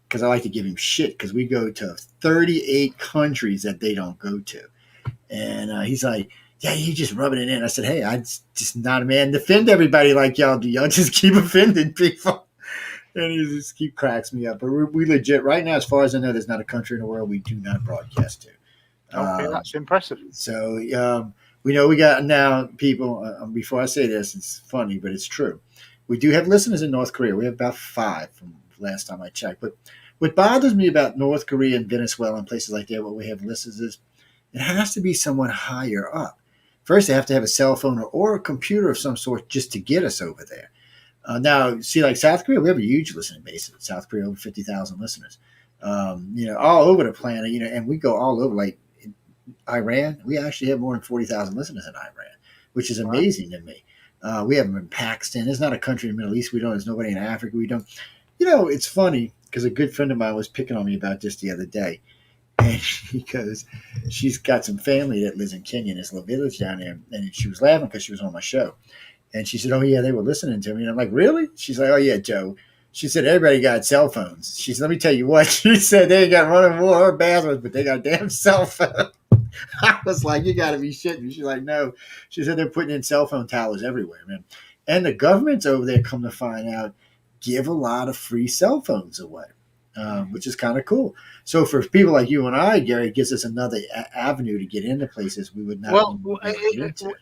because I like to give him shit because we go to 38 countries that they don't go to. And he's like, yeah, you just rubbing it in. I said, hey, I'm just not a man to offend everybody like y'all do. Y'all just keep offending people. And he just keep cracks me up. But we legit, right now, as far as I know, there's not a country in the world we do not broadcast to. Okay, that's impressive. So we know we got now people, before I say this, it's funny, but it's true. We do have listeners in North Korea. We have about 5 from last time I checked. But what bothers me about North Korea and Venezuela and places like that where we have listeners is it has to be someone higher up. First, they have to have a cell phone or a computer of some sort just to get us over there. Now, see, like South Korea, we have a huge listening base. In South Korea, over 50,000 listeners. All over the planet. And we go all over. Like Iran, we actually have more than 40,000 listeners in Iran, which is amazing to me. We have them in Pakistan. There's not a country in the Middle East we don't. There's nobody in Africa we don't. It's funny because a good friend of mine was picking on me about this the other day. And because she's got some family that lives in Kenya in this little village down there. And she was laughing because she was on my show. And she said, oh, yeah, they were listening to me. And I'm like, really? She's like, oh, yeah, Joe. She said, everybody got cell phones. She said, let me tell you what. She said, they ain't got running water or bathrooms, but they got a damn cell phone. I was like, you got to be shitting me. She's like, no. She said, they're putting in cell phone towers everywhere, man. And the governments over there, come to find out, give a lot of free cell phones away, which is kind of cool. So for people like you and I, Gary, it gives us another avenue to get into places we would not get into.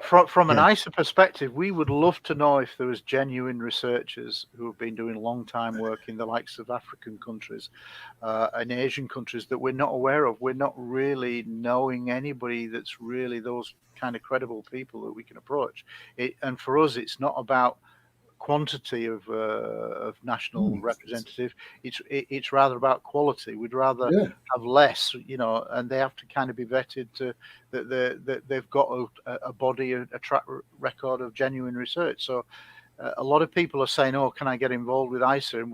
From an ICER perspective, we would love to know if there was genuine researchers who have been doing long time work in the likes of African countries and Asian countries that we're not aware of. We're not really knowing anybody that's really those kind of credible people that we can approach. And for us, it's not about quantity of national representative. It's rather about quality. We'd rather have less, and they have to kind of be vetted to that they've got a body, a track record of genuine research. So a lot of people are saying, "Oh, can I get involved with ICER?" And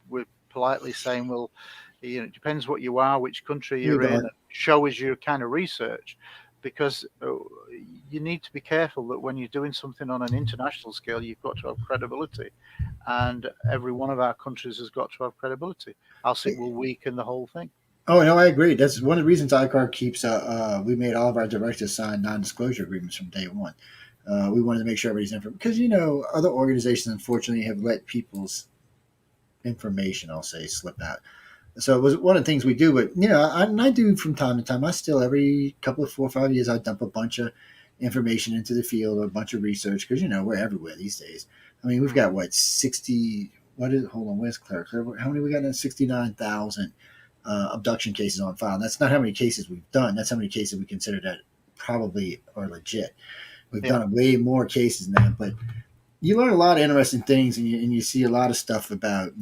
we're politely saying, "Well, it depends what you are, which country you're in. Show us your kind of research." Because you need to be careful that when you're doing something on an international scale, you've got to have credibility, and every one of our countries has got to have credibility, else it will weaken the whole thing. Oh no, I agree. That's one of the reasons ICAR keeps. We made all of our directors sign non-disclosure agreements from day one. We wanted to make sure everybody's information because other organizations unfortunately have let people's information, I'll say, slip out. So it was one of the things we do, but I do from time to time. I still every couple of 4 or 5 years I dump a bunch of information into the field or a bunch of research because we're everywhere these days. I mean, we've got 60. What is? Hold on, where's Claire? How many we got? 69,000 abduction cases on file. And that's not how many cases we've done. That's how many cases we consider that probably are legit. We've done way more cases than that, but you learn a lot of interesting things, and you see a lot of stuff about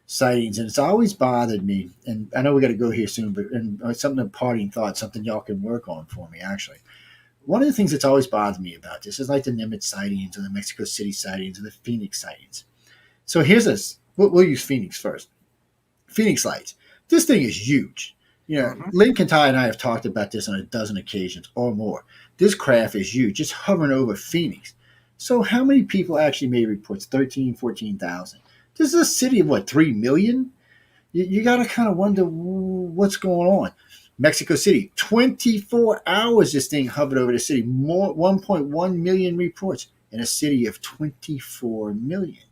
sightings, and it's always bothered me. And I know we got to go here soon, but something, a parting thought, something y'all can work on for me. Actually, one of the things that's always bothered me about this is like the Nimitz sightings or the Mexico City sightings or the Phoenix sightings. So here's this. We'll use Phoenix first. Phoenix lights. This thing is huge. Lincoln Ty and I have talked about this on a dozen occasions or more. This craft is huge, just hovering over Phoenix. So how many people actually made reports? 13, 14,000. This is a city of 3 million? You got to kind of wonder what's going on. Mexico City, 24 hours this thing hovered over the city. More 1.1 million reports in a city of 24 million.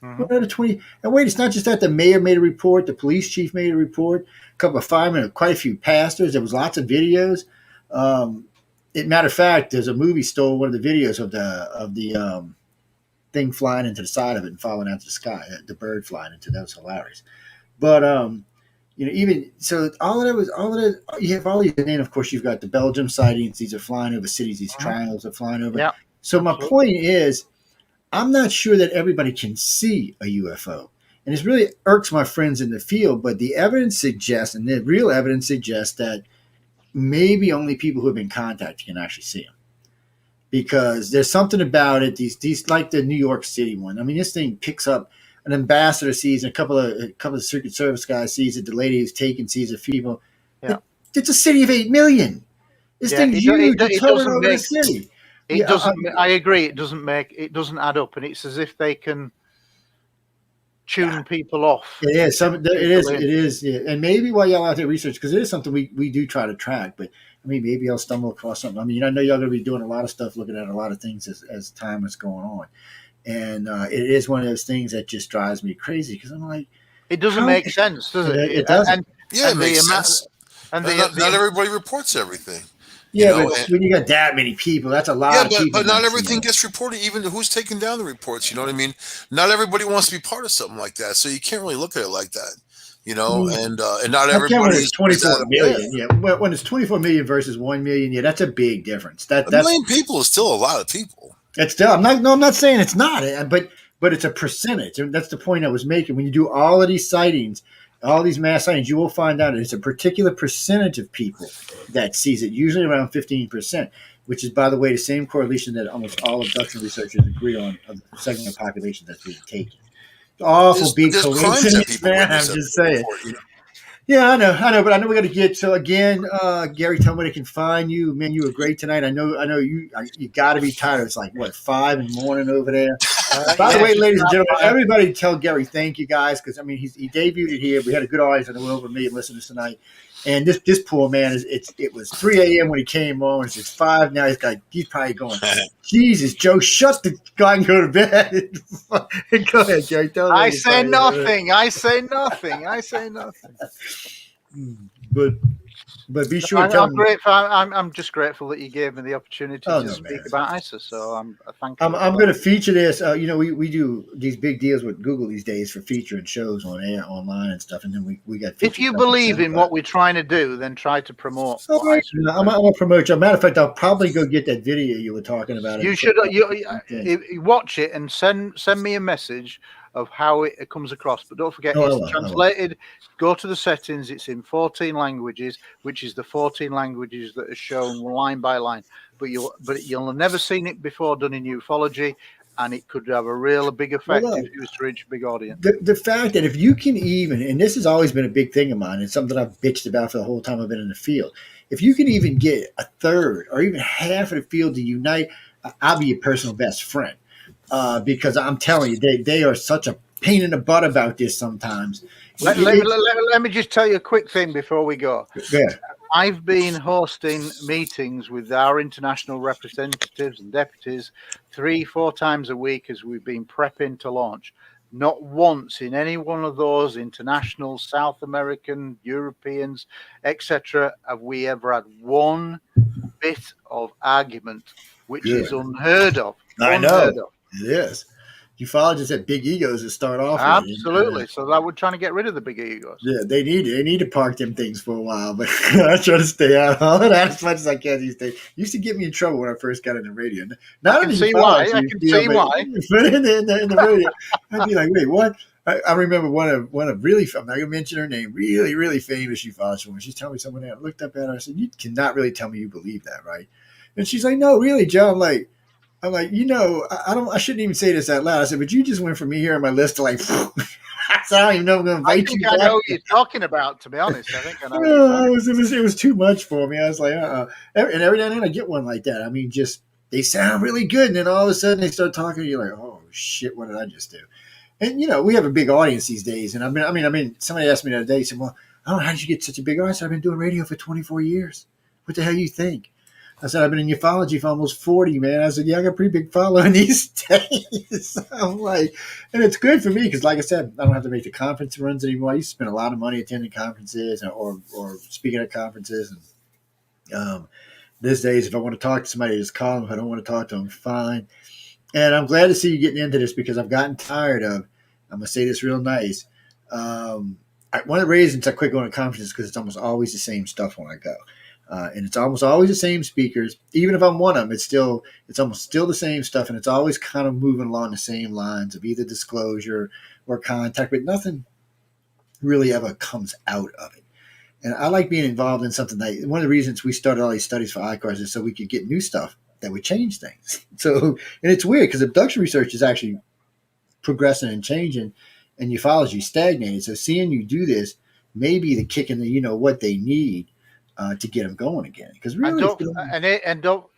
Another 20. And wait, it's not just that the mayor made a report, the police chief made a report, a couple of firemen, quite a few pastors. There was lots of videos. Matter of fact, there's a movie stole one of the videos of the thing flying into the side of it and falling out to the sky. The bird flying into that was hilarious. But even so, all of that. You have all these, and then of course you've got the Belgium sightings. These are flying over cities. These triangles are flying over. Yeah. So my point is, I'm not sure that everybody can see a UFO. And it really irks my friends in the field, but the evidence suggests, and the real evidence suggests, that maybe only people who have been contacted can actually see them. Because there's something about it, these like the New York City one. I mean, this thing picks up, an ambassador sees, and a couple of Secret Service guys sees it, the lady who's taken sees a few people. Yeah. It's a city of 8 million. This thing's huge. It's hovering over the city. It doesn't. I agree. It doesn't add up, and it's as if they can tune people off. It is. It is. Yeah. And maybe while y'all out there research, because it is something we do try to track. But I mean, maybe I'll stumble across something. I mean, I know y'all going to be doing a lot of stuff, looking at a lot of things as time is going on, and it is one of those things that just drives me crazy because I'm like, it doesn't make sense, does it? It doesn't. It makes sense. And not everybody reports everything. Yeah, but when you got that many people, that's a lot of people. But not everything gets reported, even who's taking down the reports. You know what I mean? Not everybody wants to be part of something like that, so you can't really look at it like that. And not everybody is 24 million. Yeah, when it's 24 million versus 1 million, that's a big difference. A million people is still a lot of people. It's still. I'm not saying it's not, but it's a percentage, and that's the point I was making. When you do all of these sightings, all these mass sightings, you will find out it's a particular percentage of people that sees it, usually around 15%, which is, by the way, the same correlation that almost all abduction researchers agree on of the segment of population that's being taken. Awful big coincidence, man. I'm just saying. Yeah, I know, but I know we got to get. So again, Gary, tell me where they can find you. Man, you were great tonight. I know you got to be tired. It's like 5 in the morning over there. By the way, ladies and gentlemen, everybody tell Gary thank you guys, because I mean he debuted it here. We had a good audience and over 1 million listeners tonight. And this poor man it was 3 a.m. when he came on. It's 5 now. He's probably going, Jesus, Joe, shut the guy and go to bed. Go ahead, Gary. Tell I say nothing. But be sure. I'm just grateful that you gave me the opportunity to speak about ICER. So I'm thank you. I'm going to feature this. We do these big deals with Google these days for featuring shows on air, online, and stuff. And then we got. If you believe in what we're trying to do, then try to promote. I'm going to promote you. Matter of fact, I'll probably go get that video you were talking about. You should watch it and send me a message of how it comes across. But don't forget, it's translated. Go to the settings. It's in 14 languages, which is the 14 languages that are shown line by line. But you'll have never seen it before done in ufology. and it could have a real big effect if it was to reach a big audience. The fact that if you can even, and this has always been a big thing of mine, and something I've bitched about for the whole time I've been in the field, if you can even get a third or even half of the field to unite, I'll be your personal best friend. Because I'm telling you, they are such a pain in the butt about this sometimes. Let me just tell you a quick thing before we go. Yeah. I've been hosting meetings with our international representatives and deputies 3-4 times a week as we've been prepping to launch. Not once in any one of those international, South American, Europeans, etc., have we ever had one bit of argument, which is unheard of. I know. It is. Ufologists have big egos to start off with. Absolutely. So that we're trying to get rid of the big egos. Yeah, they need to park them things for a while, but I try to stay out of all of that as much as I can these days. Used to get me in trouble when I first got into radio. I can see why. But in the radio, I'd be like, wait, what? I remember one of really, I'm not going to mention her name, really, really famous ufologist woman. She's telling me something. I looked up at her. I said, you cannot really tell me you believe that, right? And she's like, no, really, Joe. I'm like, I shouldn't even say this out loud. I said, but you just went from me here on my list to like, I don't even know I'm going to invite you. I know what you're talking about, to be honest. I think I know. It was too much for me. I was like, And every now and then I get one like that. I mean, just, they sound really good. And then all of a sudden they start talking. You're like, oh shit, what did I just do? And, we have a big audience these days. And I mean, somebody asked me the other day, he said, well, I don't know, how did you get such a big audience? I've been doing radio for 24 years. What the hell you think? I said, I've been in ufology for almost 40, man. I said, yeah, I got a pretty big following these days. I'm like, and it's good for me because, like I said, I don't have to make the conference runs anymore. I used to spend a lot of money attending conferences or speaking at conferences. And these days, if I want to talk to somebody, I just call them. If I don't want to talk to them, fine. And I'm glad to see you getting into this because I've gotten tired of, I'm going to say this real nice. One of the reasons I quit going to conferences is because it's almost always the same stuff when I go. And it's almost always the same speakers. Even if I'm one of them, it's almost still the same stuff. And it's always kind of moving along the same lines of either disclosure or contact, but nothing really ever comes out of it. And I like being involved in something that, one of the reasons we started all these studies for ICER is so we could get new stuff that would change things. So, and it's weird because abduction research is actually progressing and changing and ufology stagnated. So seeing you do this may be the kick in the, what they need to get them going again. Because really,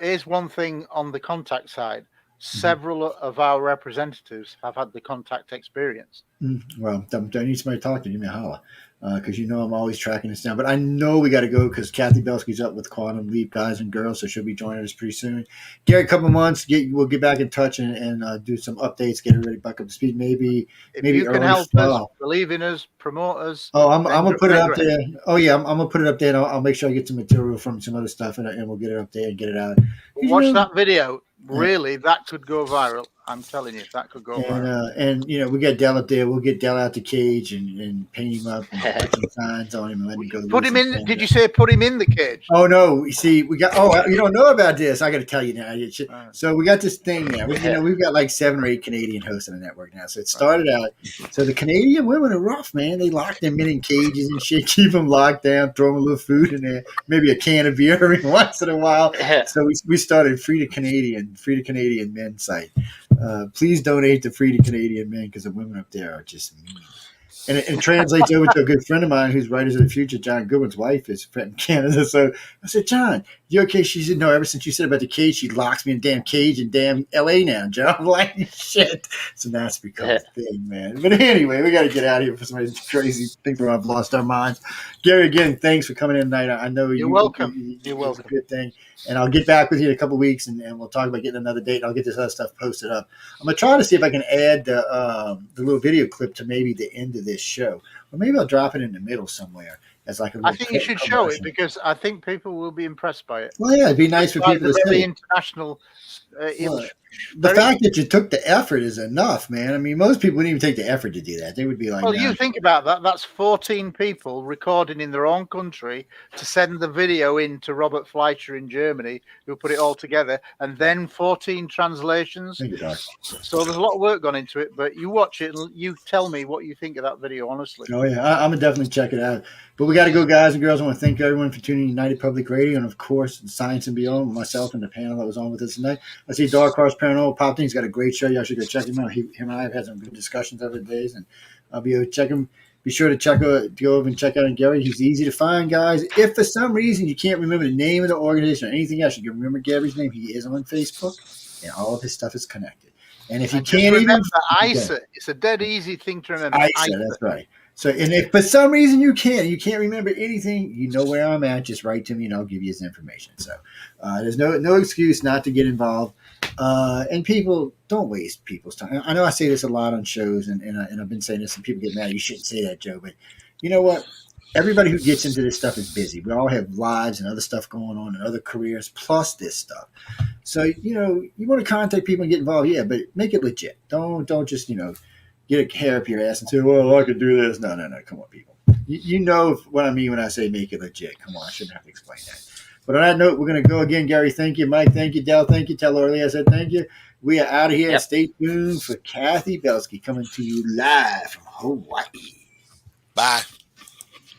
here's one thing on the contact side. Several of our representatives have had the contact experience. Well, don't need somebody to talk to. Give me a holler. Because I'm always tracking this down. But I know we got to go because Kathy Belsky's up with Quantum Leap Guys and Girls, so she'll be joining us pretty soon. Gary, a couple of months, we'll get back in touch and do some updates, get everybody back up to speed. Maybe you can help us, believe in us, promote us. Oh, I'm gonna put it up there. Oh yeah, I'm gonna put it up there. And I'll make sure I get some material from some other stuff, and we'll get it up there and get it out. Watch that video. Really, that could go viral. I'm telling you, that could go viral. And we got Dell up there. We'll get Dell out the cage and paint him up and put some signs on him and let him go. Put him in. Did you say put him in the cage? Oh no! You see, we got. Oh, you don't know about this? I got to tell you now. So we got this thing now. We've got like 7 or 8 Canadian hosts on the network now. So it started out. So the Canadian women are rough, man. They lock them in cages and shit, keep them locked down, throw them a little food in there, maybe a can of beer every once in a while. So we started Free to Canadian Men site. Please donate to Free to Canadian Men because the women up there are just mean. And it translates over to a good friend of mine who's Writers of the Future, John Goodwin's wife, is in Canada. So I said, John, you okay? She said, no, ever since you said about the cage, she locks me in a damn cage in damn L.A. now, John. I'm like, shit. So now it's become a thing, man. But anyway, we got to get out of here for some of these crazy things where I've lost our minds. Gary, again, thanks for coming in tonight. I know you're welcome. You're welcome. It's a good thing. And I'll get back with you in a couple of weeks, and we'll talk about getting another date. And I'll get this other stuff posted up. I'm going to try to see if I can add the little video clip to maybe the end of this show. Or maybe I'll drop it in the middle somewhere as like a little I think you should show it because I think people will be impressed by it. Well, yeah, it'd be nice for people to see. International. The fact that you took the effort is enough, man. I mean, most people wouldn't even take the effort to do that. They would be like, well, you think about that. That's 14 people recording in their own country to send the video in to Robert Fleischer in Germany, who put it all together, and then 14 translations. So there's a lot of work gone into it, but you watch it and you tell me what you think of that video, honestly. Oh yeah, I'm gonna definitely check it out. But we got to go, guys and girls. I want to thank everyone for tuning in to United Public Radio, and of course, Science and Beyond. Myself and the panel that was on with us tonight. I see Dark Horse Paranormal popped in. He's got a great show. Y'all should go check him out. Him and I have had some good discussions over the days, and I'll be able to check him. Be sure to go over and check out Gary. He's easy to find, guys. If for some reason you can't remember the name of the organization or anything else, you can remember Gary's name. He is on Facebook, and all of his stuff is connected. And if you can't remember even ICER, it's a dead easy thing to remember. ICER, that's right. So, and if for some reason you can't remember anything, you know where I'm at. Just write to me, and I'll give you his information. So, there's no excuse not to get involved. And people, don't waste people's time. I know I say this a lot on shows, and I've been saying this, and people get mad. You shouldn't say that, Joe. But you know what? Everybody who gets into this stuff is busy. We all have lives and other stuff going on and other careers, plus this stuff. So, you want to contact people and get involved, yeah, but make it legit. Don't just, get a hair up your ass and say, well, I could do this. No. Come on, people. You know what I mean when I say make it legit. Come on, I shouldn't have to explain that. But on that note, we're going to go again. Gary, thank you. Mike, thank you. Dell, thank you. Tell Orly I said thank you. We are out of here. Yep. Stay tuned for Kathy Belsky coming to you live from Hawaii. Bye.